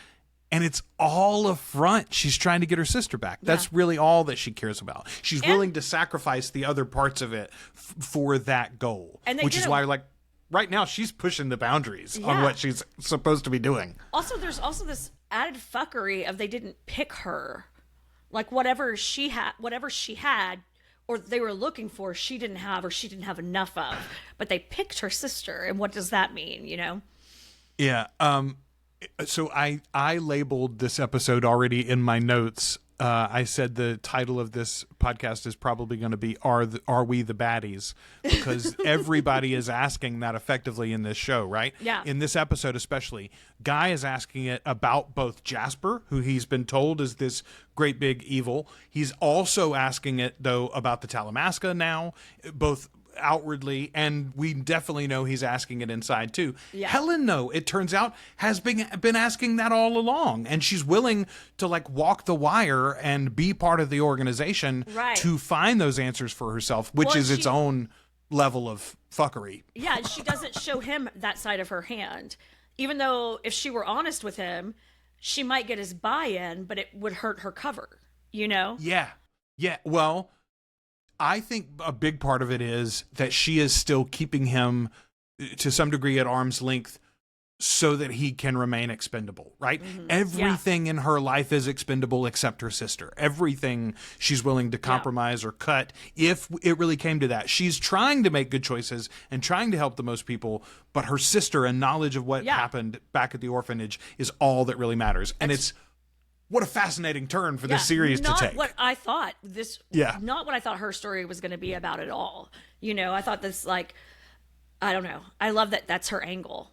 [SPEAKER 2] And it's all a front. She's trying to get her sister back. That's really all that she cares about. She's willing to sacrifice the other parts of it for that goal, which is why, like, right now she's pushing the boundaries on what she's supposed to be doing.
[SPEAKER 3] Also, there's also this added fuckery of they didn't pick her. Like, whatever she had, or they were looking for, she didn't have, or she didn't have enough of. But they picked her sister, and what does that mean, you know?
[SPEAKER 2] Yeah. So I labeled this episode already in my notes. I said the title of this podcast is probably going to be Are We the Baddies? Because everybody is asking that effectively in this show, right?
[SPEAKER 3] Yeah.
[SPEAKER 2] In this episode especially, Guy is asking it about both Jasper, who he's been told is this great big evil. He's also asking it, though, about the Talamasca now, both outwardly, and we definitely know he's asking it inside too. Helen, though, it turns out, has been asking that all along, and she's willing to like walk the wire and be part of the organization to find those answers for herself, which is its own level of fuckery.
[SPEAKER 3] Yeah, she doesn't show him that side of her hand, even though if she were honest with him, she might get his buy-in, but it would hurt her cover, you know?
[SPEAKER 2] Yeah. Well, I think a big part of it is that she is still keeping him to some degree at arm's length so that he can remain expendable, right? Mm-hmm. Everything in her life is expendable except her sister. Everything she's willing to compromise or cut if it really came to that. She's trying to make good choices and trying to help the most people, but her sister and knowledge of what happened back at the orphanage is all that really matters. And it's what a fascinating turn for this series to take.
[SPEAKER 3] Not what I thought not what I thought her story was going to be about at all. You know, I thought this, like, I don't know. I love that that's her angle.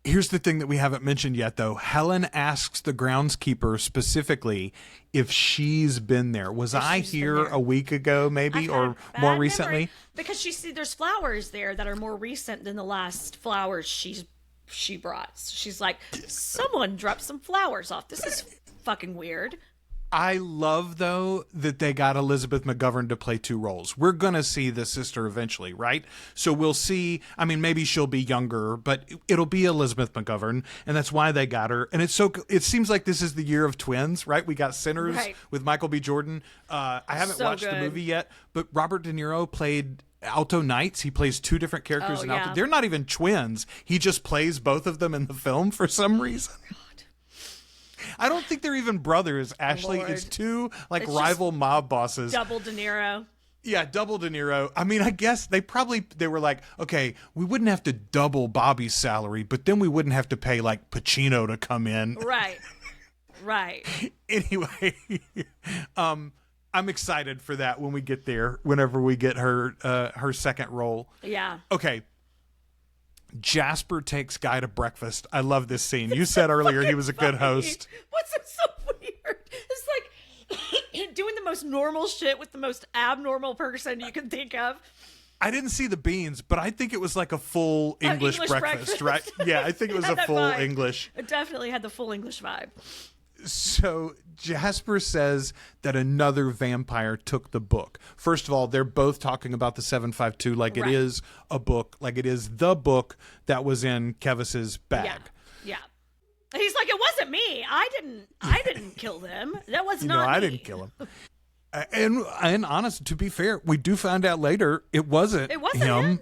[SPEAKER 2] Here's the thing that we haven't mentioned yet, though. Helen asks the groundskeeper specifically if she's been there. Was I here a week ago, maybe, or more recently?
[SPEAKER 3] Memory, because there's flowers there that are more recent than the last flowers she brought. She's like, someone dropped some flowers off. This is fucking weird.
[SPEAKER 2] I love, though, that they got Elizabeth McGovern to play two roles. We're going to see the sister eventually, right? So we'll see. I mean, maybe she'll be younger, but it'll be Elizabeth McGovern, and that's why they got her. And it seems like this is the year of twins, right? We got Sinners with Michael B. Jordan. I haven't watched the movie yet, but Robert De Niro played Alto Knights. He plays two different characters in Alto. They're not even twins. He just plays both of them in the film for some reason. I don't think they're even brothers, Ashley. Lord. It's two rival mob bosses.
[SPEAKER 3] Double De Niro.
[SPEAKER 2] Yeah, double De Niro. I mean, I guess they were like, okay, we wouldn't have to double Bobby's salary, but then we wouldn't have to pay like Pacino to come in.
[SPEAKER 3] Right.
[SPEAKER 2] Anyway, I'm excited for that when we get there, whenever we get her second role.
[SPEAKER 3] Yeah.
[SPEAKER 2] Okay. Jasper takes Guy to breakfast. I love this scene. You said earlier he was a good host.
[SPEAKER 3] What's it so weird? It's like doing the most normal shit with the most abnormal person you can think of.
[SPEAKER 2] I didn't see the beans, but I think it was like a full English breakfast, right? Yeah, I think it was a full vibe. English.
[SPEAKER 3] It definitely had the full English vibe.
[SPEAKER 2] So Jasper says that another vampire took the book. First of all, they're both talking about the 752 like it is a book, like it is the book that was in Kevis's bag.
[SPEAKER 3] Yeah. He's like, it wasn't me. I didn't kill them. That was not me.
[SPEAKER 2] I didn't kill him. And honest, to be fair, we do find out later it wasn't him.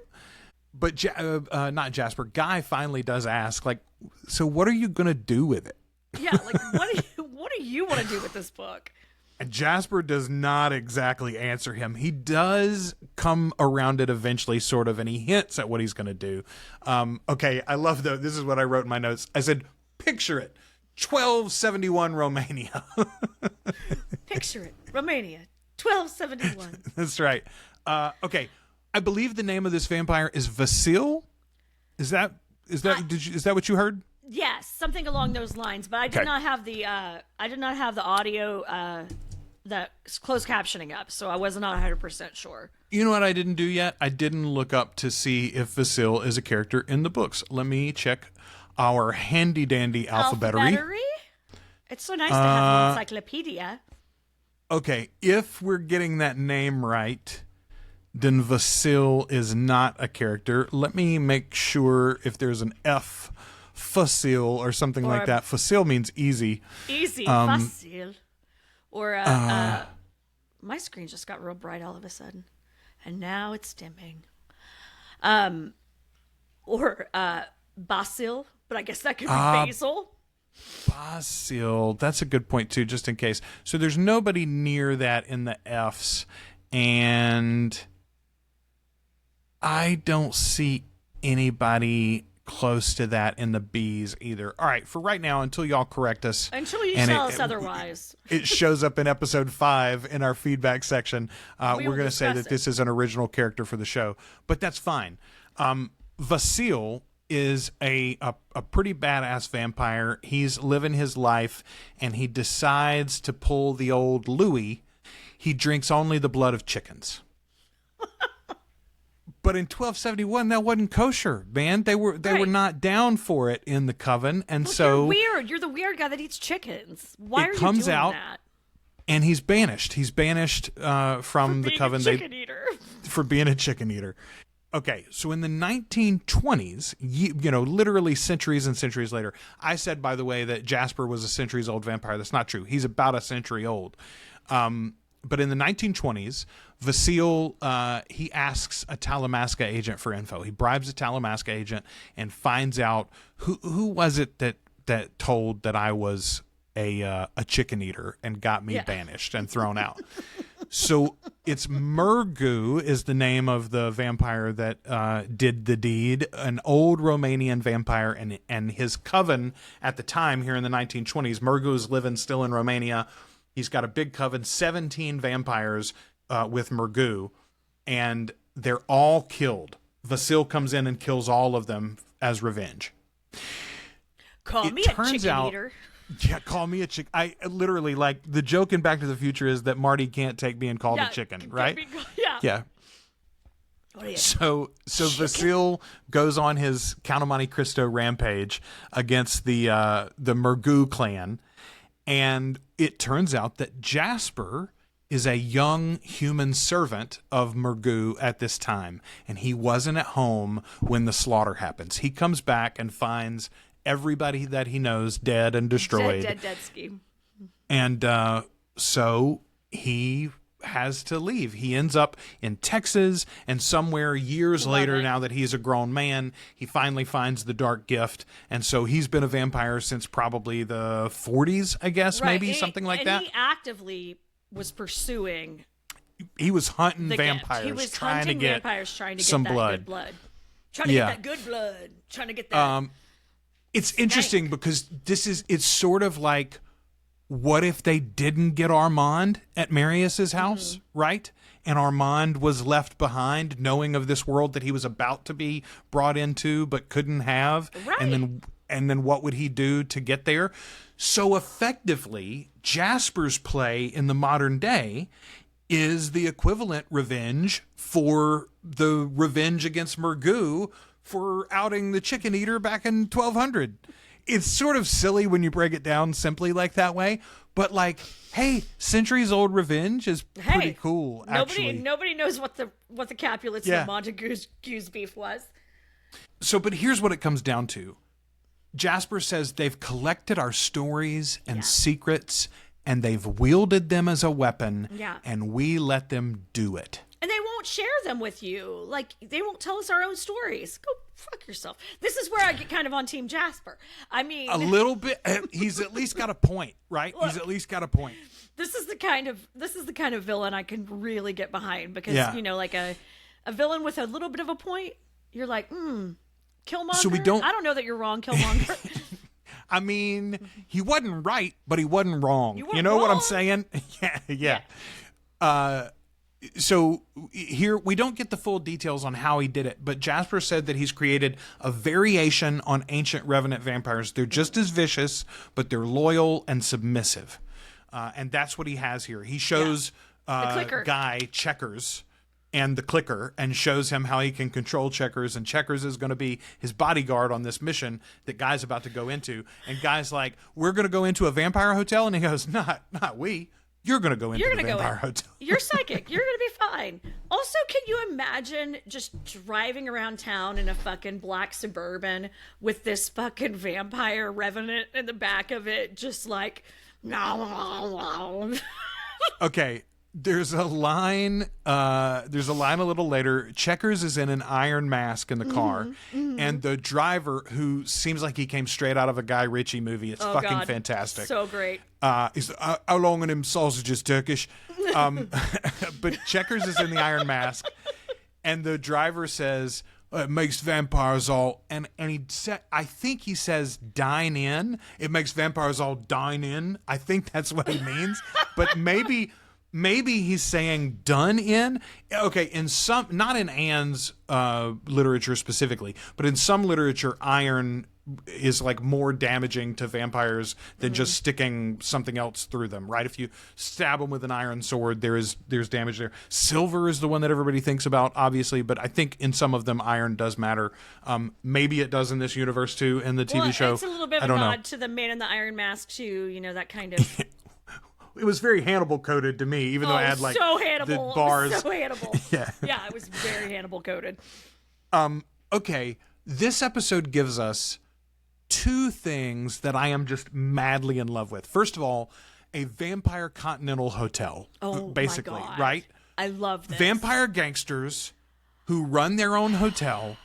[SPEAKER 2] But not Jasper. Guy finally does ask, like, so what are you going to do with it?
[SPEAKER 3] Yeah, like, what do you want to do with this book?
[SPEAKER 2] And Jasper does not exactly answer him. He does come around it eventually, sort of, and he hints at what he's going to do. Okay, I love, though, this is what I wrote in my notes. I said, picture it, 1271 Romania.
[SPEAKER 3] Picture it, Romania, 1271.
[SPEAKER 2] That's right. Okay, I believe the name of this vampire is Vasil. Is that what you heard?
[SPEAKER 3] Yes, something along those lines, but I did not have the audio the closed captioning up, so I was not 100% sure.
[SPEAKER 2] You know what I didn't do yet? I didn't look up to see if Vasil is a character in the books. Let me check our handy dandy alphabetary.
[SPEAKER 3] It's so nice to have an encyclopedia.
[SPEAKER 2] Okay, if we're getting that name right, then Vasil is not a character. Let me make sure if there's an F
[SPEAKER 1] facile or something like that. Facile means easy.
[SPEAKER 3] Easy, facile. Or my screen just got real bright all of a sudden, and now it's dimming. Or basil, but I guess that could be basil.
[SPEAKER 1] Basil. That's a good point too, just in case. So there's nobody near that in the F's, and I don't see anybody close to that in the B's either. All right, for right now, until y'all correct us.
[SPEAKER 3] Until you tell us otherwise.
[SPEAKER 1] It shows up in episode 5 in our feedback section. We're going to say that this is an original character for the show, but that's fine. Vasile is a pretty badass vampire. He's living his life, and he decides to pull the old Louis. He drinks only the blood of chickens. But in 1271, that wasn't kosher, man. They were not down for it in the coven, and so
[SPEAKER 3] you're weird. You're the weird guy that eats chickens. Why are you
[SPEAKER 1] comes
[SPEAKER 3] doing
[SPEAKER 1] out,
[SPEAKER 3] that?
[SPEAKER 1] And he's banished. He's banished from the coven. For being a chicken eater. Okay, so in the 1920s, literally centuries and centuries later, I said, by the way, that Jasper was a centuries-old vampire. That's not true. He's about a century old. But in the 1920s, Vasile, he asks a Talamasca agent for info. He bribes a Talamasca agent and finds out who was it that told that I was a chicken eater and got me banished and thrown out. So it's Murgu is the name of the vampire that did the deed, an old Romanian vampire, and his coven at the time here in the 1920s. Murgu is living still in Romania. He's got a big coven, 17 vampires with Murgu, and they're all killed. Vasile comes in and kills all of them as revenge.
[SPEAKER 3] Call me a chicken eater.
[SPEAKER 1] Yeah, call me a chicken. I literally, like, the joke in Back to the Future is that Marty can't take being called a chicken, right? Yeah. So Vasile goes on his Count of Monte Cristo rampage against the Murgu clan, and it turns out that Jasper is a young human servant of Murgu at this time, and he wasn't at home when the slaughter happens. He comes back and finds everybody that he knows dead and destroyed.
[SPEAKER 3] Dead scheme.
[SPEAKER 1] And so he has to leave. He ends up in Texas, and somewhere years later, now that he's a grown man, he finally finds the dark gift. And so he's been a vampire since probably the 40s, I guess, maybe something like that.
[SPEAKER 3] And he actively was pursuing.
[SPEAKER 1] He was hunting vampires.
[SPEAKER 3] He was
[SPEAKER 1] trying
[SPEAKER 3] hunting
[SPEAKER 1] to get
[SPEAKER 3] vampires, trying to
[SPEAKER 1] some
[SPEAKER 3] get that
[SPEAKER 1] blood.
[SPEAKER 3] good blood. Trying to get that good blood. Trying to get that.
[SPEAKER 1] It's interesting because it's sort of like, what if they didn't get Armand at Marius's house, right? And Armand was left behind, knowing of this world that he was about to be brought into but couldn't have.
[SPEAKER 3] Right.
[SPEAKER 1] And then what would he do to get there? So effectively, Jasper's play in the modern day is the equivalent revenge for the revenge against Murgu for outing the chicken eater back in 1200. It's sort of silly when you break it down simply like that way, but like, hey, centuries old revenge is pretty cool. Actually,
[SPEAKER 3] nobody knows what the Capulets and Montague's beef was.
[SPEAKER 1] So, but here's what it comes down to. Jasper says they've collected our stories and secrets, and they've wielded them as a weapon, and we let them do it.
[SPEAKER 3] And they won't share them with you. Like, they won't tell us our own stories. Go fuck yourself. This is where I get kind of on Team Jasper. I mean,
[SPEAKER 1] a little bit. He's at least got a point, right? Look, he's at least got a point.
[SPEAKER 3] This is the kind of villain I can really get behind because like a villain with a little bit of a point. You're like, Killmonger.
[SPEAKER 1] So I
[SPEAKER 3] don't know that you're wrong, Killmonger.
[SPEAKER 1] I mean, he wasn't right, but he wasn't wrong. You know what I'm saying? Yeah. So here, we don't get the full details on how he did it, but Jasper said that he's created a variation on ancient revenant vampires. They're just as vicious, but they're loyal and submissive. And that's what he has here. He shows Guy Checkers and the clicker and shows him how he can control Checkers, and Checkers is going to be his bodyguard on this mission that Guy's about to go into. And Guy's like, we're going to go into a vampire hotel? And he goes, not we.
[SPEAKER 2] You're going to go into
[SPEAKER 3] You're
[SPEAKER 2] the
[SPEAKER 3] gonna
[SPEAKER 2] vampire
[SPEAKER 3] go in.
[SPEAKER 2] hotel.
[SPEAKER 3] You're psychic. You're gonna be fine. Also, can you imagine just driving around town in a fucking black Suburban with this fucking vampire revenant in the back of it, just like, no.
[SPEAKER 2] Okay. There's a line a little later. Checkers is in an iron mask in the car, and the driver, who seems like he came straight out of a Guy Ritchie movie, it's fucking
[SPEAKER 3] God.
[SPEAKER 2] fantastic.
[SPEAKER 3] So great.
[SPEAKER 2] He's how long are them sausages, Turkish? But Checkers is in the iron mask, and the driver says it makes vampires all and he said, I think he says dine in. It makes vampires all dine in. I think that's what he means, but maybe he's saying done in. Okay, in some, not in Anne's literature specifically, but in some literature, iron is like more damaging to vampires than just sticking something else through them, right? If you stab them with an iron sword, there's damage there. Silver is the one that everybody thinks about, obviously, but I think in some of them iron does matter. Maybe it does in this universe too, in the TV show.
[SPEAKER 3] It's a little bit of a nod to the man in the iron mask too, that kind of...
[SPEAKER 2] It was very Hannibal coded to me, even though I had like
[SPEAKER 3] so Hannibal.
[SPEAKER 2] the bars.
[SPEAKER 3] So Hannibal.
[SPEAKER 2] Yeah,
[SPEAKER 3] it was very Hannibal coded.
[SPEAKER 2] Okay, this episode gives us two things that I am just madly in love with. First of all, a vampire continental hotel.
[SPEAKER 3] Oh,
[SPEAKER 2] basically,
[SPEAKER 3] my God.
[SPEAKER 2] right?
[SPEAKER 3] I love this.
[SPEAKER 2] Vampire gangsters who run their own hotel.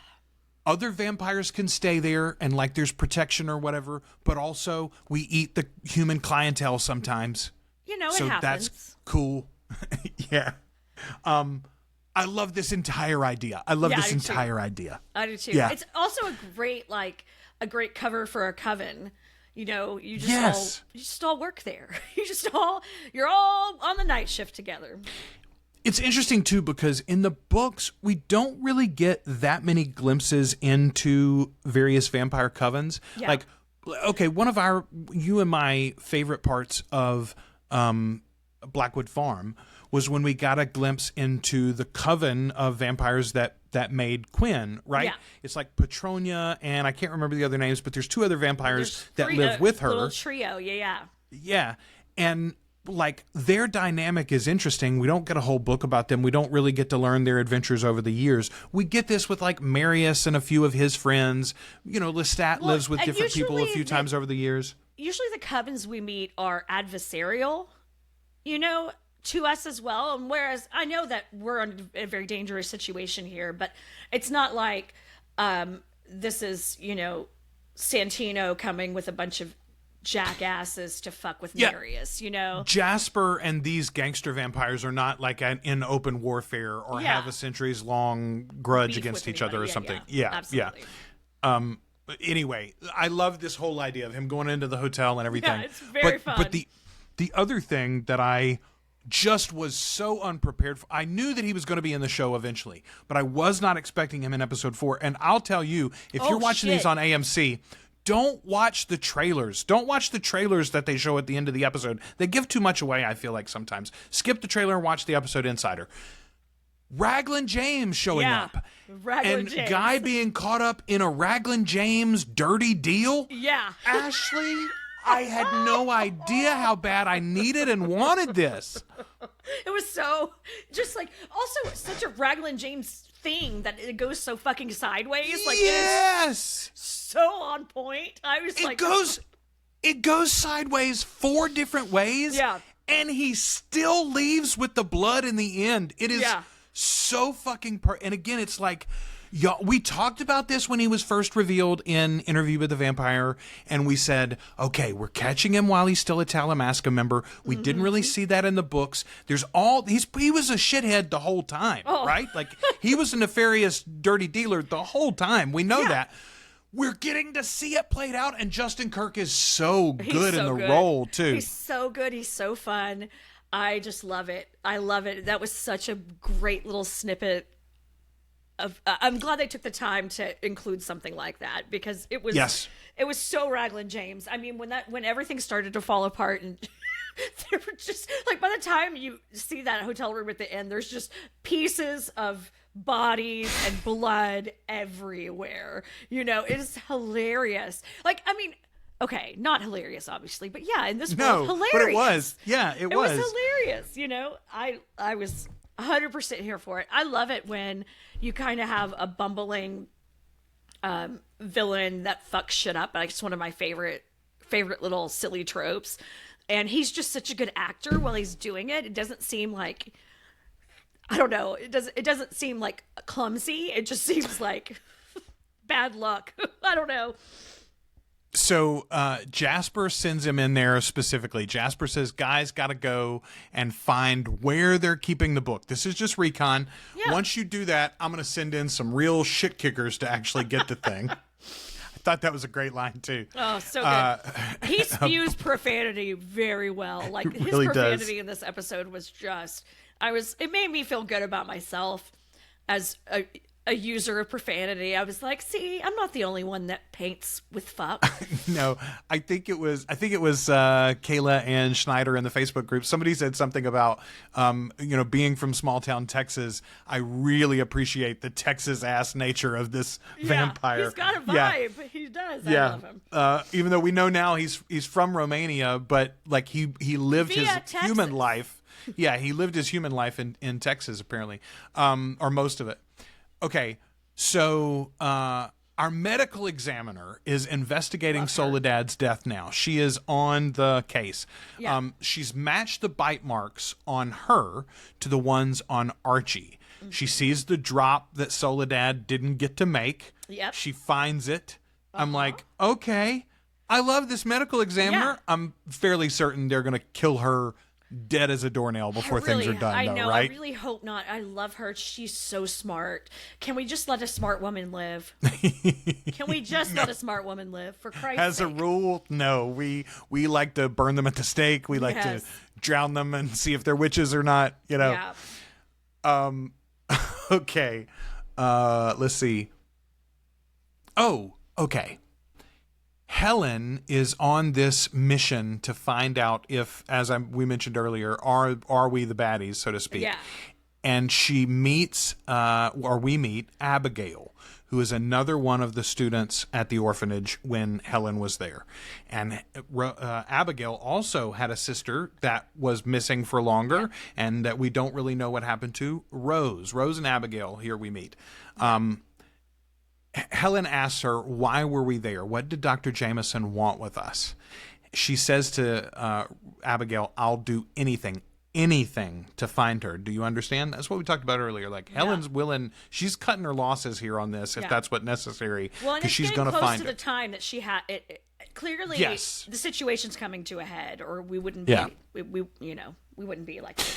[SPEAKER 2] Other vampires can stay there and like there's protection or whatever, but also we eat the human clientele sometimes.
[SPEAKER 3] It
[SPEAKER 2] so
[SPEAKER 3] happens.
[SPEAKER 2] That's cool. Yeah. I love this entire idea. I do too.
[SPEAKER 3] Yeah. It's also a great cover for a coven. You just all work there. You're all on the night shift together.
[SPEAKER 2] It's interesting too because in the books we don't really get that many glimpses into various vampire covens. Yeah. Like, okay, one of you and my favorite parts of Blackwood Farm was when we got a glimpse into the coven of vampires that made Quinn, right? Yeah. It's like Petronia and I can't remember the other names, but there's two other vampires that live with her.
[SPEAKER 3] Little trio, yeah.
[SPEAKER 2] Yeah, and like their dynamic is interesting. We don't get a whole book about them. We don't really get to learn their adventures over the years. We get this with like Marius and a few of his friends. Lestat lives with different people a few times over the years.
[SPEAKER 3] Usually the covens we meet are adversarial, to us as well. And whereas I know that we're in a very dangerous situation here, but it's not like this is, Santino coming with a bunch of jackasses to fuck with Marius,
[SPEAKER 2] Jasper and these gangster vampires are not like in open warfare or have a centuries-long grudge
[SPEAKER 3] beef
[SPEAKER 2] against each
[SPEAKER 3] anybody.
[SPEAKER 2] other or something.
[SPEAKER 3] Absolutely.
[SPEAKER 2] Anyway, I love this whole idea of him going into the hotel and everything.
[SPEAKER 3] Yeah, it's very fun.
[SPEAKER 2] But the other thing that I just was so unprepared for, I knew that he was going to be in the show eventually, but I was not expecting him in episode 4. And I'll tell you, if you're watching these on AMC, don't watch the trailers. Don't watch the trailers that they show at the end of the episode. They give too much away, I feel like, sometimes. Skip the trailer and watch the episode Insider. Raglan James showing up.
[SPEAKER 3] Raglan James.
[SPEAKER 2] Guy being caught up in a Raglan James dirty deal.
[SPEAKER 3] Yeah.
[SPEAKER 2] Ashley, I had no idea how bad I needed and wanted this.
[SPEAKER 3] It was so, just like, also such a Raglan James thing that it goes so fucking sideways. Like,
[SPEAKER 2] yes.
[SPEAKER 3] It is so on point. I was
[SPEAKER 2] it goes sideways 4 different ways.
[SPEAKER 3] Yeah.
[SPEAKER 2] And he still leaves with the blood in the end. It is so fucking and again, it's like, we talked about this when he was first revealed in Interview with the Vampire, and we said, okay, we're catching him while he's still a Talamasca member. We didn't really see that in the books. He was a shithead the whole time, right? Like, he was a nefarious, dirty dealer the whole time. We know that. We're getting to see it played out, and Justin Kirk is so good in the role, too.
[SPEAKER 3] He's so good. He's so fun. I just love it. I love it. That was such a great little snippet of, I'm glad they took the time to include something like that, because it was so Raglan James. I mean, when everything started to fall apart and there were just like, by the time you see that hotel room at the end, there's just pieces of bodies and blood everywhere. It is hilarious. Like, I mean, Okay, not hilarious, obviously, but yeah, in this
[SPEAKER 2] No,
[SPEAKER 3] world, hilarious.
[SPEAKER 2] but it was. Yeah, it was.
[SPEAKER 3] It was hilarious. You know, I was 100% here for it. I love it when you kind of have a bumbling villain that fucks shit up. Like, it's one of my favorite little silly tropes. And he's just such a good actor while he's doing it. It doesn't seem like, I don't know, it doesn't seem like clumsy. It just seems like bad luck. I don't know.
[SPEAKER 2] So Jasper sends him in there specifically. Jasper says, guys, got to go and find where they're keeping the book. This is just recon.
[SPEAKER 3] Yeah.
[SPEAKER 2] Once you do that, I'm going to send in some real shit kickers to actually get the thing. I thought that was a great line, too.
[SPEAKER 3] Oh, so good. He spews profanity very well. Like, his
[SPEAKER 2] really
[SPEAKER 3] profanity
[SPEAKER 2] does.
[SPEAKER 3] in this episode was just, it made me feel good about myself as a user of profanity. I was like, see, I'm not the only one that paints with fuck.
[SPEAKER 2] No, I think it was Kayla and Schneider in the Facebook group. Somebody said something about, being from small town Texas. I really appreciate the Texas ass nature of this vampire.
[SPEAKER 3] He's got a vibe.
[SPEAKER 2] Yeah.
[SPEAKER 3] He does.
[SPEAKER 2] Yeah.
[SPEAKER 3] I love him.
[SPEAKER 2] Even though we know now he's from Romania, but like he lived his
[SPEAKER 3] Texas.
[SPEAKER 2] human life. Yeah, he lived his human life in Texas apparently, or most of it. Okay, so our medical examiner is investigating Soledad's death now. She is on the case.
[SPEAKER 3] Yeah.
[SPEAKER 2] She's matched the bite marks on her to the ones on Archie. Mm-hmm. She sees the drop that Soledad didn't get to make.
[SPEAKER 3] Yep.
[SPEAKER 2] She finds it. I'm like, okay, I love this medical examiner.
[SPEAKER 3] Yeah.
[SPEAKER 2] I'm fairly certain they're going to kill her dead as a doornail before things are done,
[SPEAKER 3] I
[SPEAKER 2] though,
[SPEAKER 3] know,
[SPEAKER 2] right?
[SPEAKER 3] I really hope not. I love her. She's so smart. Can we just let a smart woman live? Can we just let a smart woman live, for Christ's
[SPEAKER 2] As a
[SPEAKER 3] sake?
[SPEAKER 2] rule, no. We like to burn them at the stake. We like
[SPEAKER 3] Yes.
[SPEAKER 2] to drown them and see if they're witches or not, you know.
[SPEAKER 3] Yeah.
[SPEAKER 2] Okay. Let's see. Oh, okay. Helen is on this mission to find out if, we mentioned earlier, are we the baddies, so to speak.
[SPEAKER 3] Yeah.
[SPEAKER 2] And she meets, or we meet, Abigail, who is another one of the students at the orphanage when Helen was there. And Abigail also had a sister that was missing for longer and that we don't really know what happened to. Rose and Abigail, here we meet. Helen asks her, why were we there? What did Dr. Jameson want with us? She says to Abigail, I'll do anything to find her. Do you understand? That's what we talked about earlier. Like, Helen's willing, she's cutting her losses here on this if that's what's necessary.
[SPEAKER 3] Well, and it's
[SPEAKER 2] she's
[SPEAKER 3] getting
[SPEAKER 2] going to
[SPEAKER 3] close
[SPEAKER 2] find
[SPEAKER 3] to
[SPEAKER 2] her.
[SPEAKER 3] the time that she had it. Clearly,
[SPEAKER 2] Yes.
[SPEAKER 3] the situation's coming to a head, or we wouldn't be.
[SPEAKER 2] Yeah.
[SPEAKER 3] We wouldn't be like this.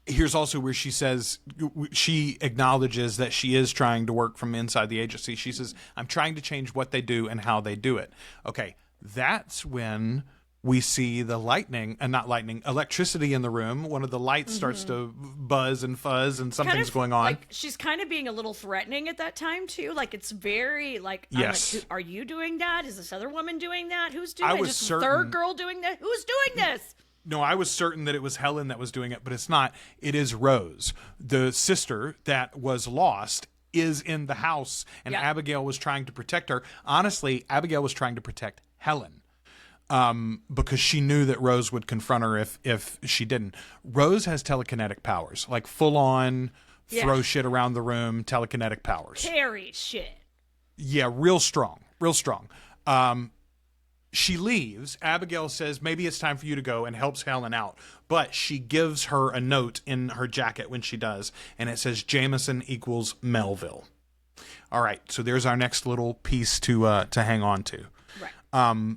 [SPEAKER 2] Here's also where she says, she acknowledges that she is trying to work from inside the agency. She says, I'm trying to change what they do and how they do it. Okay, that's when we see the electricity in the room. One of the lights starts to buzz and fuzz and something's going on.
[SPEAKER 3] Like, she's kind of being a little threatening at that time too. Like, it's very like,
[SPEAKER 2] Yes.
[SPEAKER 3] I'm like, are you doing that? Is this other woman doing that? Who's doing
[SPEAKER 2] I
[SPEAKER 3] it?
[SPEAKER 2] was
[SPEAKER 3] Is the
[SPEAKER 2] certain-
[SPEAKER 3] third girl doing that? Who's doing this?
[SPEAKER 2] No, I was certain that it was Helen that was doing it, but it's not. It is Rose. The sister that was lost is in the house, and Abigail was trying to protect her. Honestly, Abigail was trying to protect Helen because she knew that Rose would confront her if she didn't. Rose has telekinetic powers, like full-on throw shit around the room, telekinetic powers.
[SPEAKER 3] Carry shit.
[SPEAKER 2] Yeah, real strong. She leaves. Abigail says, maybe it's time for you to go, and helps Helen out. But she gives her a note in her jacket when she does, and it says Jameson equals Melville. All right, so there's our next little piece to hang on to.
[SPEAKER 3] Right.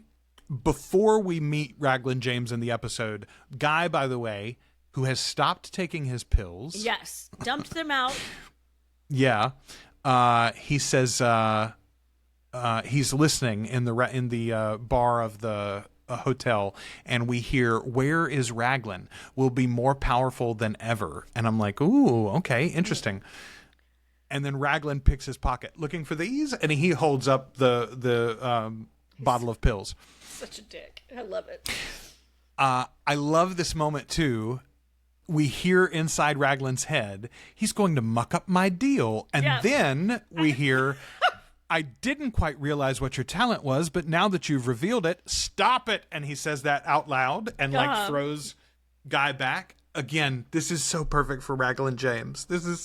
[SPEAKER 2] Before we meet Raglan James in the episode, Guy, by the way, who has stopped taking his pills.
[SPEAKER 3] Yes. Dumped them out.
[SPEAKER 2] Yeah. He says... he's listening in the bar of the hotel, and we hear, where is Raglan? Will be more powerful than ever. And I'm like, ooh, okay, interesting. And then Raglan picks his pocket, looking for these, and he holds up the bottle of pills.
[SPEAKER 3] Such a dick. I love it.
[SPEAKER 2] I love this moment, too. We hear inside Raglan's head, he's going to muck up my deal. And then we hear...
[SPEAKER 1] I didn't quite realize what your talent was, but now that you've revealed it, stop it. And he says that out loud and like throws Guy back. Again, this is so perfect for Raglan James. I'm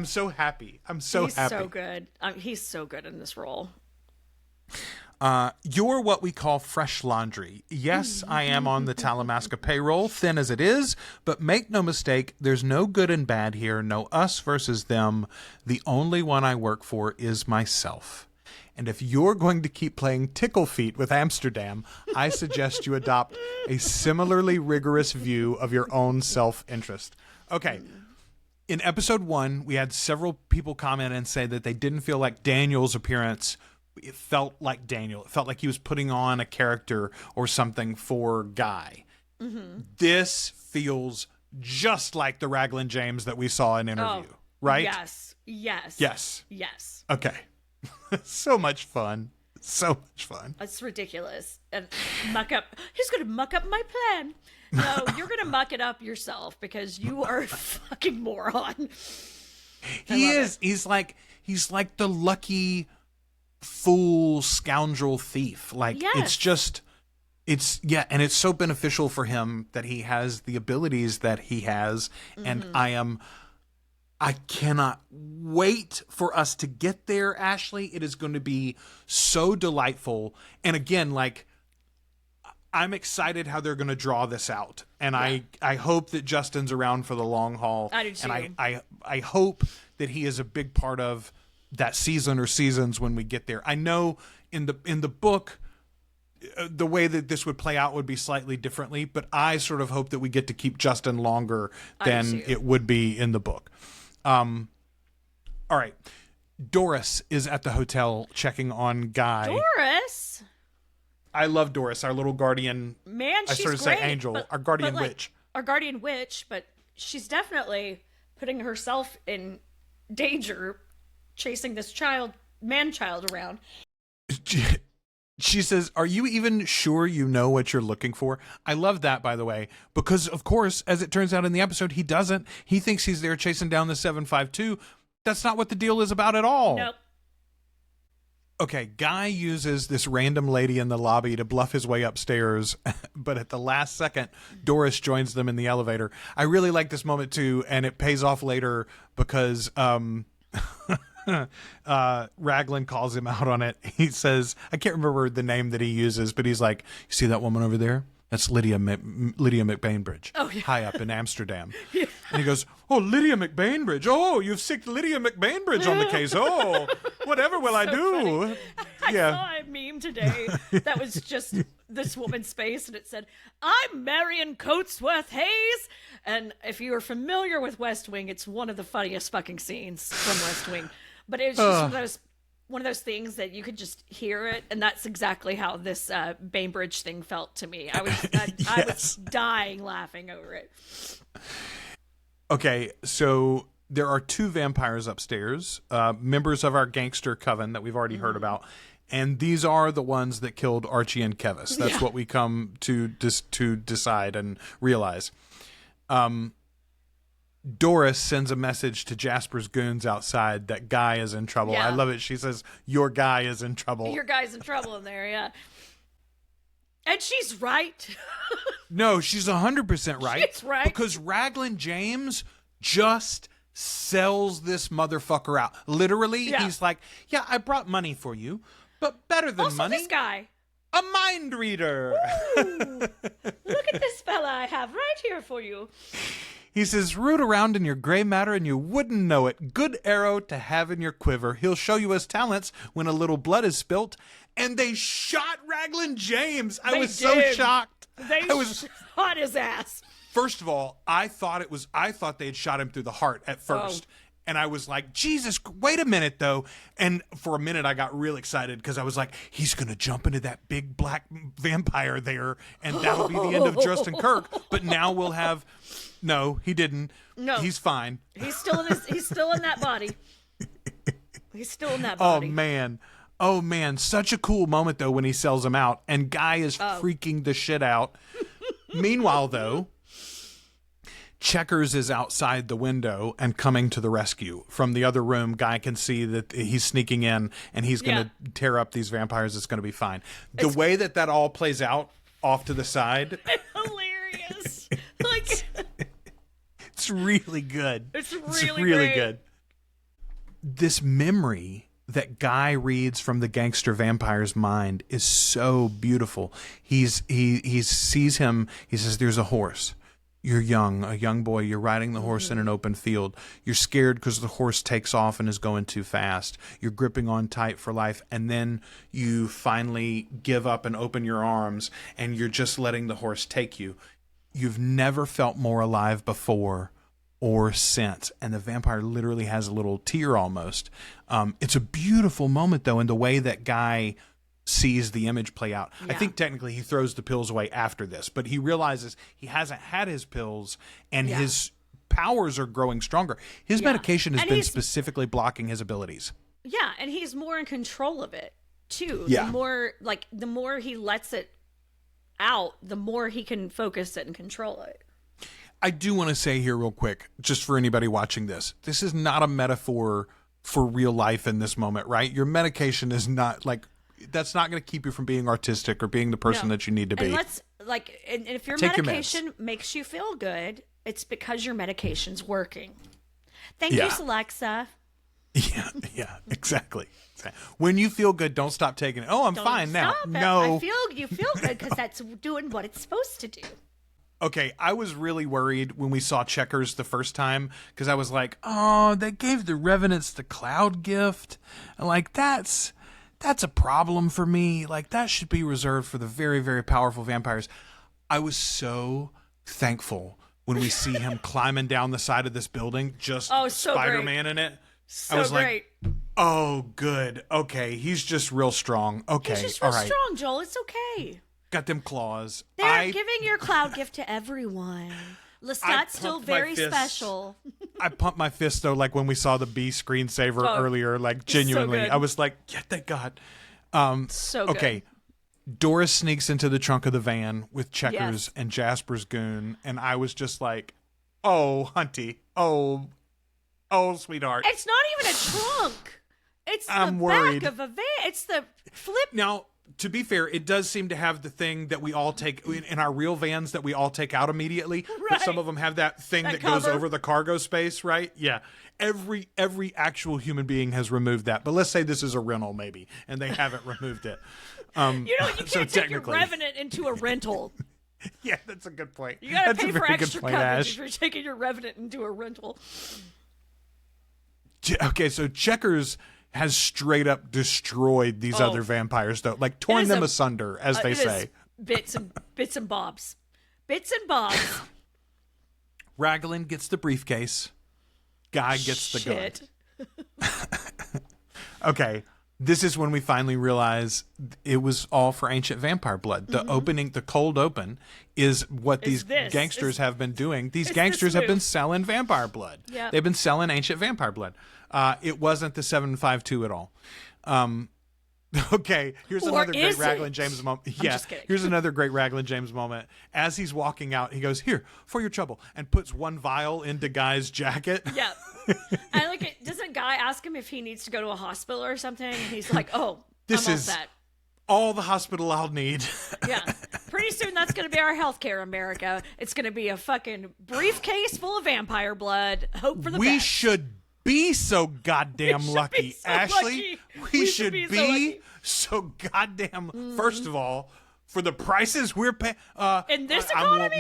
[SPEAKER 1] so happy. He's happy.
[SPEAKER 3] He's so good. He's so good in this role.
[SPEAKER 1] You're what we call fresh laundry. Yes, I am on the Talamasca payroll, thin as it is, but make no mistake, there's no good and bad here, no us versus them. The only one I work for is myself. And if you're going to keep playing tickle feet with Amsterdam, I suggest you adopt a similarly rigorous view of your own self-interest. Okay. In episode 1, we had several people comment and say that they didn't feel like Daniel's appearance. It felt like Daniel. It felt like he was putting on a character or something for Guy. Mm-hmm. This feels just like the Raglan James that we saw in Interview, right?
[SPEAKER 3] Yes.
[SPEAKER 1] Okay. So much fun.
[SPEAKER 3] It's ridiculous. And he's going to muck up my plan. No, you're going to muck it up yourself because you are a fucking moron.
[SPEAKER 1] He's like the lucky fool scoundrel thief. Like, yes. And it's so beneficial for him that he has the abilities that he has. Mm-hmm. And I cannot wait for us to get there, Ashley. It is going to be so delightful. And again, like, I'm excited how they're going to draw this out. And I hope that Justin's around for the long haul.
[SPEAKER 3] I do too.
[SPEAKER 1] And I hope that he is a big part of that season or seasons when we get there. I know in the book, the way that this would play out would be slightly differently, but I sort of hope that we get to keep Justin longer than it would be in the book. All right. Doris is at the hotel checking on Guy.
[SPEAKER 3] Doris?
[SPEAKER 1] I love Doris, our little guardian.
[SPEAKER 3] Man, she's
[SPEAKER 1] I sort of
[SPEAKER 3] great,
[SPEAKER 1] say angel, our guardian witch.
[SPEAKER 3] Our guardian witch, but she's definitely putting herself in danger chasing this man-child around.
[SPEAKER 1] She says, "Are you even sure you know what you're looking for?" I love that, by the way, because, of course, as it turns out in the episode, he doesn't. He thinks he's there chasing down the 752. That's not what the deal is about at all.
[SPEAKER 3] Nope.
[SPEAKER 1] Okay, Guy uses this random lady in the lobby to bluff his way upstairs, but at the last second, Doris joins them in the elevator. I really like this moment, too, and it pays off later because... Raglan calls him out on it. He says, I can't remember the name that he uses, but he's like, "You see that woman over there? That's Lydia McBainbridge, high up in Amsterdam." Yeah. And he goes, "Oh, Lydia McBainbridge. Oh, you've sicked Lydia McBainbridge on the case. Oh, whatever will I do?"
[SPEAKER 3] I saw a meme today that was just this woman's face, and it said, "I'm Marion Coatsworth Hayes." And if you are familiar with West Wing, it's one of the funniest fucking scenes from West Wing. But it was just one of those things that you could just hear it, and that's exactly how this Bainbridge thing felt to me. I was dying laughing over it.
[SPEAKER 1] Okay, so there are 2 vampires upstairs, members of our gangster coven that we've already heard about, and these are the ones that killed Archie and Kevis. That's what we come to decide and realize. Doris sends a message to Jasper's goons outside that Guy is in trouble. I love it. She says, "Your guy is in trouble."
[SPEAKER 3] Your guy's in trouble in there, yeah. And she's right.
[SPEAKER 1] No, she's 100% right.
[SPEAKER 3] She's right.
[SPEAKER 1] Because Raglan James just sells this motherfucker out. Literally, he's like, "Yeah, I brought money for you, but better than money.
[SPEAKER 3] This guy.
[SPEAKER 1] A mind reader."
[SPEAKER 3] Ooh, look at this fella I have right here for you.
[SPEAKER 1] He says, "Root around in your gray matter and you wouldn't know it. Good arrow to have in your quiver. He'll show you his talents when a little blood is spilt." And they shot Raglan James. I was so shocked.
[SPEAKER 3] They shot his ass.
[SPEAKER 1] First of all, I thought they had shot him through the heart at first. And I was like, Jesus, wait a minute, though. And for a minute, I got real excited because I was like, he's going to jump into that big black vampire there, and that'll be the end of Justin Kirk. But now we'll have... No, he didn't. No. He's fine.
[SPEAKER 3] He's still in that body. He's still in that body.
[SPEAKER 1] Oh, man. Such a cool moment, though, when he sells him out. And Guy is freaking the shit out. Meanwhile, though... Checkers is outside the window and coming to the rescue. From the other room, Guy can see that he's sneaking in and he's going to tear up these vampires. It's going to be fine. The way that all plays out off to the side.
[SPEAKER 3] It's hilarious. Like,
[SPEAKER 1] it's really good.
[SPEAKER 3] It's
[SPEAKER 1] really
[SPEAKER 3] great.
[SPEAKER 1] good. This memory that Guy reads from the gangster vampire's mind is so beautiful. He sees him. He says, "There's a horse. You're young, a young boy. You're riding the horse in an open field. You're scared because the horse takes off and is going too fast. You're gripping on tight for life. And then you finally give up and open your arms, and you're just letting the horse take you. You've never felt more alive before or since." And the vampire literally has a little tear almost. It's a beautiful moment, though, in the way that Guy sees the image play out. I think technically he throws the pills away after this, but he realizes he hasn't had his pills and his powers are growing stronger. His medication has been specifically blocking his abilities.
[SPEAKER 3] Yeah, and he's more in control of it too.
[SPEAKER 1] Yeah.
[SPEAKER 3] The more he lets it out, the more he can focus it and control it.
[SPEAKER 1] I do want to say here real quick, just for anybody watching this is not a metaphor for real life in this moment, right? Your medication is not that's not going to keep you from being artistic or being the person that you need to be.
[SPEAKER 3] And if your
[SPEAKER 1] Take
[SPEAKER 3] medication makes you feel good, it's because your medication's working. Thank you, Alexa.
[SPEAKER 1] Yeah, exactly. When you feel good, don't stop taking it. Oh, I'm fine now. No.
[SPEAKER 3] You feel good because that's doing what it's supposed to do.
[SPEAKER 1] Okay, I was really worried when we saw Checkers the first time because I was like, oh, they gave the Revenants the cloud gift. Like, that's a problem for me. Like, that should be reserved for the very, very powerful vampires. I was so thankful when we see him climbing down the side of this building, just Spider-Man in it. I was like, oh, good. Okay, he's just real strong. Okay,
[SPEAKER 3] he's just real strong, Joel. It's okay.
[SPEAKER 1] Got them claws.
[SPEAKER 3] They're giving your cloud gift to everyone. Lestat's still very special.
[SPEAKER 1] I pumped my fist, though, like when we saw the B screensaver earlier, like genuinely.
[SPEAKER 3] So
[SPEAKER 1] I was like, yeah, thank God.
[SPEAKER 3] So good.
[SPEAKER 1] Okay, Doris sneaks into the trunk of the van with Checkers and Jasper's goon, and I was just like, oh, Hunty. Oh, sweetheart.
[SPEAKER 3] It's not even a trunk. It's the back of a van. It's the flip.
[SPEAKER 1] Now, to be fair, it does seem to have the thing that we all take in our real vans that we all take out immediately. Right. But some of them have that thing that goes over the cargo space, right? Yeah. Every actual human being has removed that. But let's say this is a rental, maybe, and they haven't removed it.
[SPEAKER 3] You can't take your Revenant into a rental.
[SPEAKER 1] Yeah, that's a good point.
[SPEAKER 3] You got to pay for extra coverage if you're taking your Revenant into a rental.
[SPEAKER 1] Okay, so Checkers has straight up destroyed these other vampires, though, like torn them asunder, as they say.
[SPEAKER 3] Bits and bobs. Bits and bobs.
[SPEAKER 1] Raglan gets the briefcase. Guy gets the gun. Okay, this is when we finally realize it was all for ancient vampire blood. The opening, the cold open, is what these gangsters have been doing. These gangsters have been selling vampire blood. Yep. They've been selling ancient vampire blood. It wasn't the 752 at all. Okay, here's another great Raglan James moment. Yeah, here's another great Raglan James moment. As he's walking out, he goes, "Here, for your trouble," and puts one vial into Guy's jacket.
[SPEAKER 3] Yeah. I like it. Doesn't Guy ask him if he needs to go to a hospital or something? And he's like, "Oh,
[SPEAKER 1] this
[SPEAKER 3] I'm
[SPEAKER 1] is
[SPEAKER 3] all set.
[SPEAKER 1] All the hospital I'll need."
[SPEAKER 3] Yeah. Pretty soon that's going to be our healthcare, America. It's going to be a fucking briefcase full of vampire blood. Hope for the best.
[SPEAKER 1] We should be so goddamn lucky, Ashley. We should be so goddamn. First of all, for the prices we're paying,
[SPEAKER 3] in this economy,
[SPEAKER 1] I won't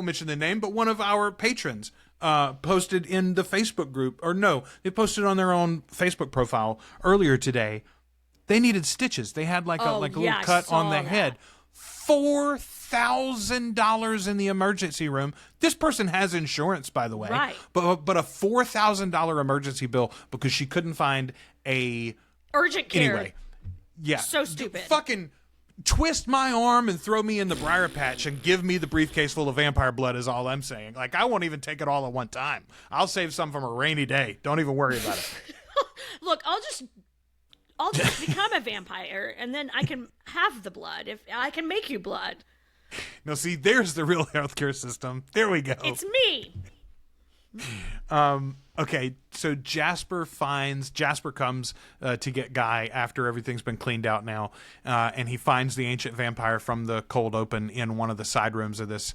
[SPEAKER 1] mention the name. But one of our patrons posted in the Facebook group, they posted on their own Facebook profile earlier today. They needed stitches. They had a little cut on the head. $4,000 in the emergency room. This person has insurance, by the way.
[SPEAKER 3] Right.
[SPEAKER 1] But a $4,000 emergency bill because she couldn't find a
[SPEAKER 3] urgent care.
[SPEAKER 1] Anyway, yeah.
[SPEAKER 3] So stupid.
[SPEAKER 1] Fucking twist my arm and throw me in the briar patch and give me the briefcase full of vampire blood is all I'm saying. Like, I won't even take it all at one time. I'll save some from a rainy day. Don't even worry about it.
[SPEAKER 3] Look, I'll just become a vampire, and then I can have the blood. If I can make you blood.
[SPEAKER 1] No, see, there's the real healthcare system. There we go.
[SPEAKER 3] It's me.
[SPEAKER 1] Okay, so Jasper comes to get Guy after everything's been cleaned out now, and he finds the ancient vampire from the cold open in one of the side rooms of this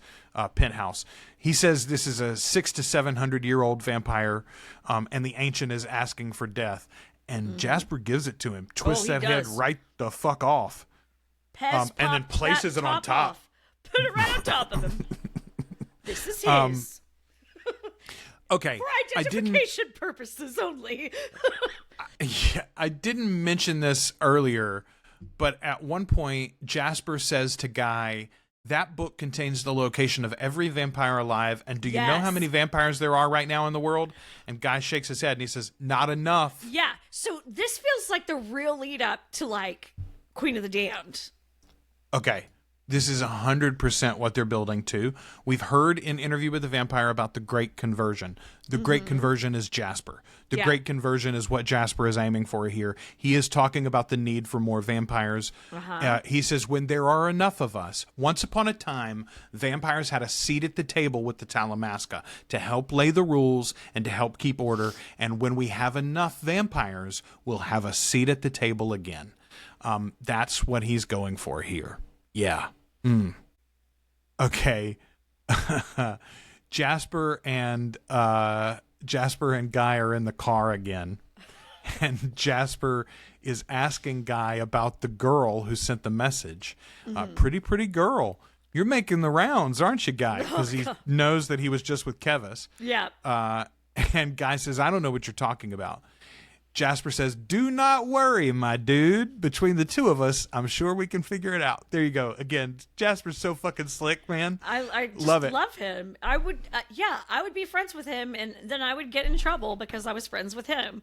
[SPEAKER 1] penthouse. He says this is a 600 to 700-year-old vampire, and the ancient is asking for death. And Jasper gives it to him, twists that head right the fuck off, and then places it on top.
[SPEAKER 3] Put it right on top of him. This is his.
[SPEAKER 1] Okay,
[SPEAKER 3] for identification purposes only.
[SPEAKER 1] I didn't mention this earlier, but at one point, Jasper says to Guy, that book contains the location of every vampire alive, and do you know how many vampires there are right now in the world? And Guy shakes his head, and he says, not enough.
[SPEAKER 3] Yeah, so this feels like the real lead up to, like, Queen of the Damned.
[SPEAKER 1] Okay. This is 100% what they're building to. We've heard in Interview with the Vampire about the Great Conversion. The Great Conversion is Jasper. The Great Conversion is what Jasper is aiming for here. He is talking about the need for more vampires. He says, when there are enough of us, once upon a time, vampires had a seat at the table with the Talamasca to help lay the rules and to help keep order. And when we have enough vampires, we'll have a seat at the table again. That's what he's going for here. Yeah. Okay. Jasper and Guy are in the car again, and Jasper is asking Guy about the girl who sent the message. Pretty girl. You're making the rounds, aren't you, Guy? Because he knows that he was just with Kevis.
[SPEAKER 3] Yeah.
[SPEAKER 1] And Guy says, I don't know what you're talking about. Jasper says, do not worry, my dude. Between the two of us, I'm sure we can figure it out. There you go. Again, Jasper's so fucking slick, man.
[SPEAKER 3] I just
[SPEAKER 1] love
[SPEAKER 3] him. I would, I would be friends with him, and then I would get in trouble because I was friends with him.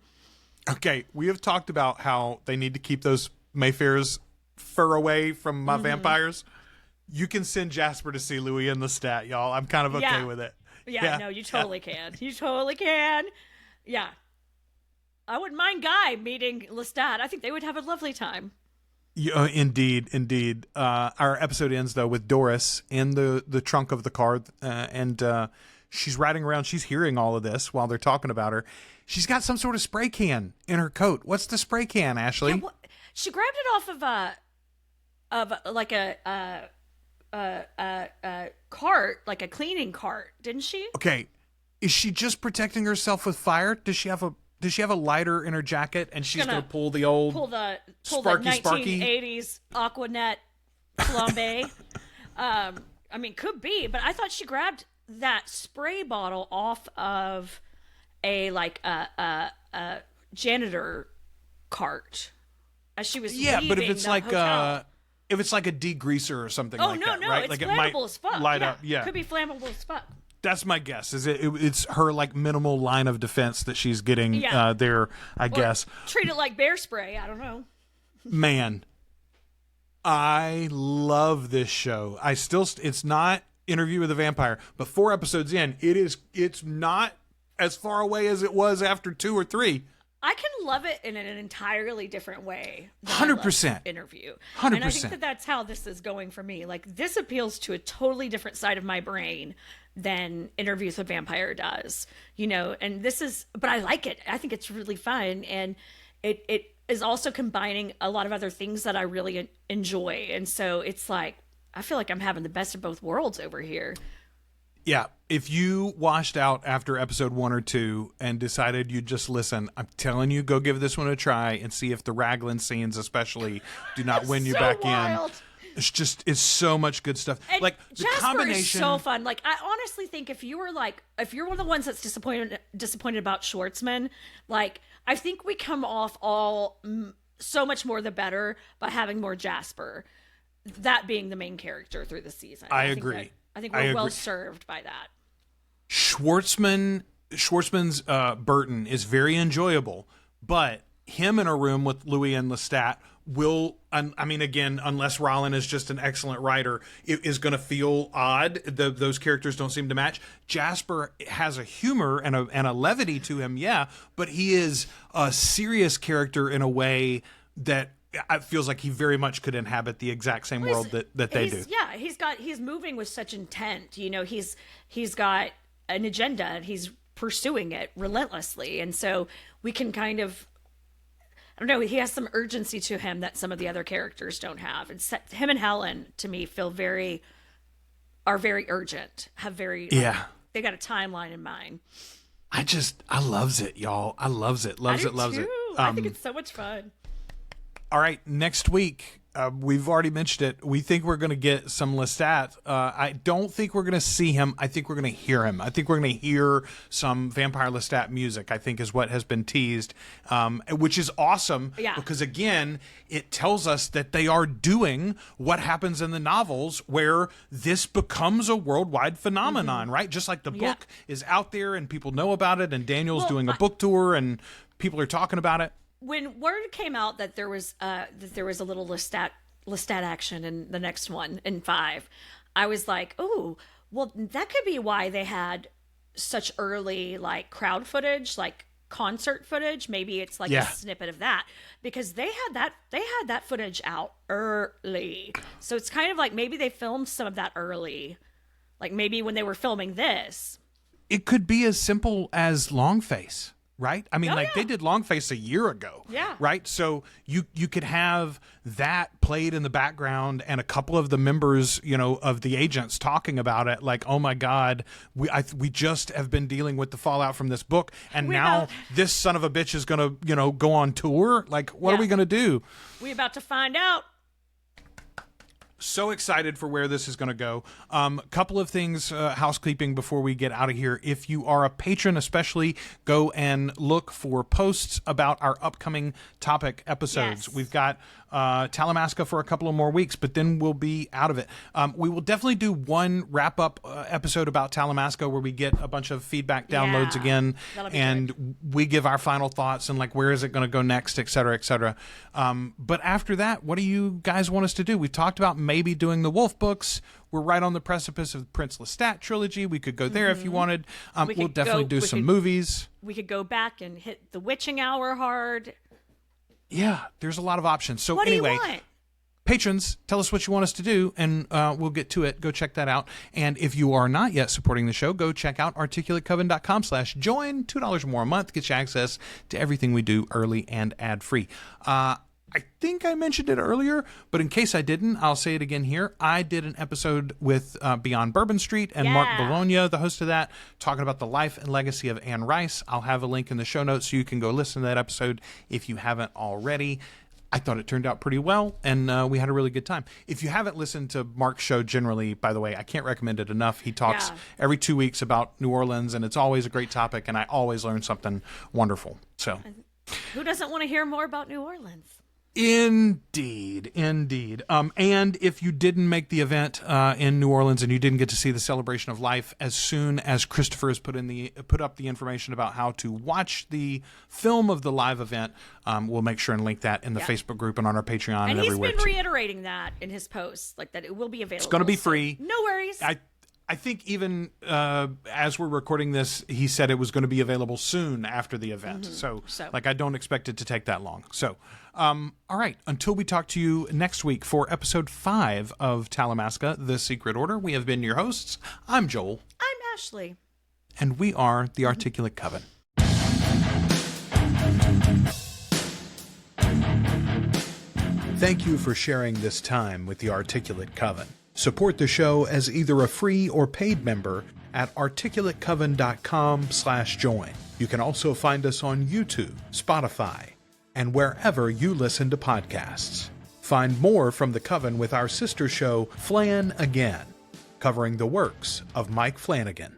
[SPEAKER 1] Okay, we have talked about how they need to keep those Mayfairs fur away from my vampires. You can send Jasper to see Louis and Lestat, y'all. I'm kind of okay with it.
[SPEAKER 3] Yeah, no, you totally can. You totally can. Yeah. I wouldn't mind Guy meeting Lestat. I think they would have a lovely time.
[SPEAKER 1] Yeah, indeed. Our episode ends, though, with Doris in the trunk of the car, and she's riding around. She's hearing all of this while they're talking about her. She's got some sort of spray can in her coat. What's the spray can, Ashley?
[SPEAKER 3] Yeah, she grabbed it off of like a cart, like a cleaning cart, didn't she?
[SPEAKER 1] Okay. Is she just protecting herself with fire? Does she have a lighter in her jacket, and she's gonna pull the Sparky
[SPEAKER 3] 1980s Aquanet flambe? I mean, could be, but I thought she grabbed that spray bottle off of a janitor cart as she was leaving
[SPEAKER 1] but if it's
[SPEAKER 3] the
[SPEAKER 1] like
[SPEAKER 3] hotel.
[SPEAKER 1] if it's like a degreaser or something like that,
[SPEAKER 3] no,
[SPEAKER 1] right?
[SPEAKER 3] It's
[SPEAKER 1] like
[SPEAKER 3] flammable
[SPEAKER 1] it might
[SPEAKER 3] as fuck.
[SPEAKER 1] light up. Yeah,
[SPEAKER 3] could be flammable as fuck.
[SPEAKER 1] That's my guess. It's her like minimal line of defense that she's getting there, I guess.
[SPEAKER 3] Treat it like bear spray. I don't know.
[SPEAKER 1] Man, I love this show. It's not Interview with a Vampire, but 4 episodes in, it's not as far away as it was after 2 or 3.
[SPEAKER 3] I can love it in an entirely different way.
[SPEAKER 1] 100%
[SPEAKER 3] Interview.
[SPEAKER 1] 100%.
[SPEAKER 3] And I think that's how this is going for me. Like, this appeals to a totally different side of my brain than Interviews with Vampire does, and but I like it. I think it's really fun. And it is also combining a lot of other things that I really enjoy. And so it's like, I feel like I'm having the best of both worlds over here.
[SPEAKER 1] Yeah. If you washed out after episode 1 or 2 and decided you'd just listen, I'm telling you, go give this one a try and see if the Raglan scenes especially do not win you back in. It's so much good stuff.
[SPEAKER 3] And
[SPEAKER 1] like the
[SPEAKER 3] Jasper
[SPEAKER 1] combination
[SPEAKER 3] is so fun. Like, I honestly think if you're one of the ones that's disappointed about Schwartzman, like, I think we come off all so much more the better by having more Jasper, that being the main character through the season.
[SPEAKER 1] I agree.
[SPEAKER 3] I think we're well served by that.
[SPEAKER 1] Schwartzman's Burton is very enjoyable, but him in a room with Louis and Lestat will, I mean, again, unless Rollin is just an excellent writer, it is going to feel odd. Those characters don't seem to match. Jasper has a humor and a levity to him, but he is a serious character in a way that it feels like he very much could inhabit the exact same world that they do.
[SPEAKER 3] Yeah, he's moving with such intent. You know, he's got an agenda and he's pursuing it relentlessly. And so we can kind of, I don't know, he has some urgency to him that some of the other characters don't have. And him and Helen, to me, are very urgent, they got a timeline in mind.
[SPEAKER 1] I loves it, y'all. I loves it. Loves it.
[SPEAKER 3] I think it's so much fun.
[SPEAKER 1] All right, next week, we've already mentioned it. We think we're going to get some Lestat. I don't think we're going to see him. I think we're going to hear him. I think we're going to hear some Vampire Lestat music, I think is what has been teased, which is awesome.
[SPEAKER 3] Yeah.
[SPEAKER 1] Because, again, it tells us that they are doing what happens in the novels where this becomes a worldwide phenomenon, right? Just like the book is out there and people know about it, and Daniel's doing a book tour and people are talking about it.
[SPEAKER 3] When word came out that there was a little Lestat action in the next one in 5, I was like, oh, well, that could be why they had such early like crowd footage, like concert footage. Maybe it's like a snippet of that, because they had that footage out early. So it's kind of like maybe they filmed some of that early, like maybe when they were filming this.
[SPEAKER 1] It could be as simple as Longface. Right? I mean, they did Longface a year ago.
[SPEAKER 3] Yeah.
[SPEAKER 1] Right? So you could have that played in the background and a couple of the members, of the agents talking about it. Like, oh my God, we just have been dealing with the fallout from this book. And now this son of a bitch is going to, go on tour. Like, what are we going to do?
[SPEAKER 3] We about to find out.
[SPEAKER 1] So excited for where this is going to go. Couple of things, housekeeping before we get out of here. If you are a patron, especially, go and look for posts about our upcoming topic episodes.
[SPEAKER 3] Yes.
[SPEAKER 1] We've got Talamasca for a couple of more weeks, but then we'll be out of it. We will definitely do one wrap-up episode about Talamasca where we get a bunch of feedback downloads again, and we give our final thoughts and like where is it going to go next, et cetera, et cetera. But after that, what do you guys want us to do? We talked about maybe doing the Wolf books. We're right on the precipice of the Prince Lestat trilogy. We could go there if you wanted. We'll definitely do some movies.
[SPEAKER 3] We could go back and hit the witching hour hard.
[SPEAKER 1] Yeah, there's a lot of options. So
[SPEAKER 3] what
[SPEAKER 1] anyway,
[SPEAKER 3] do you want?
[SPEAKER 1] Patrons, tell us what you want us to do, and we'll get to it. Go check that out. And if you are not yet supporting the show, go check out articulatecoven.com/join. $2 or more a month gets you access to everything we do early and ad-free. I think I mentioned it earlier, but in case I didn't, I'll say it again here. I did an episode with Beyond Bourbon Street and Mark Bologna, the host of that, talking about the life and legacy of Anne Rice. I'll have a link in the show notes so you can go listen to that episode if you haven't already. I thought it turned out pretty well, and we had a really good time. If you haven't listened to Mark's show generally, by the way, I can't recommend it enough. He talks every 2 weeks about New Orleans, and it's always a great topic, and I always learn something wonderful. So,
[SPEAKER 3] who doesn't want to hear more about New Orleans?
[SPEAKER 1] Indeed. And if you didn't make the event in New Orleans and you didn't get to see the celebration of life, as soon as Christopher has put up the information about how to watch the film of the live event, we'll make sure and link that in the Facebook group and on our Patreon and everywhere.
[SPEAKER 3] And he's been reiterating that in his posts, like that it will be available.
[SPEAKER 1] It's going to be free.
[SPEAKER 3] No worries.
[SPEAKER 1] I think even as we're recording this, he said it was going to be available soon after the event. So, I don't expect it to take that long. So, all right. Until we talk to you next week for episode 5 of Talamasca, The Secret Order, we have been your hosts. I'm Joel.
[SPEAKER 3] I'm Ashley.
[SPEAKER 1] And we are the Articulate Coven. Thank you for sharing this time with the Articulate Coven. Support the show as either a free or paid member at articulatecoven.com/join. You can also find us on YouTube, Spotify, and wherever you listen to podcasts. Find more from the Coven with our sister show, Flan Again, covering the works of Mike Flanagan.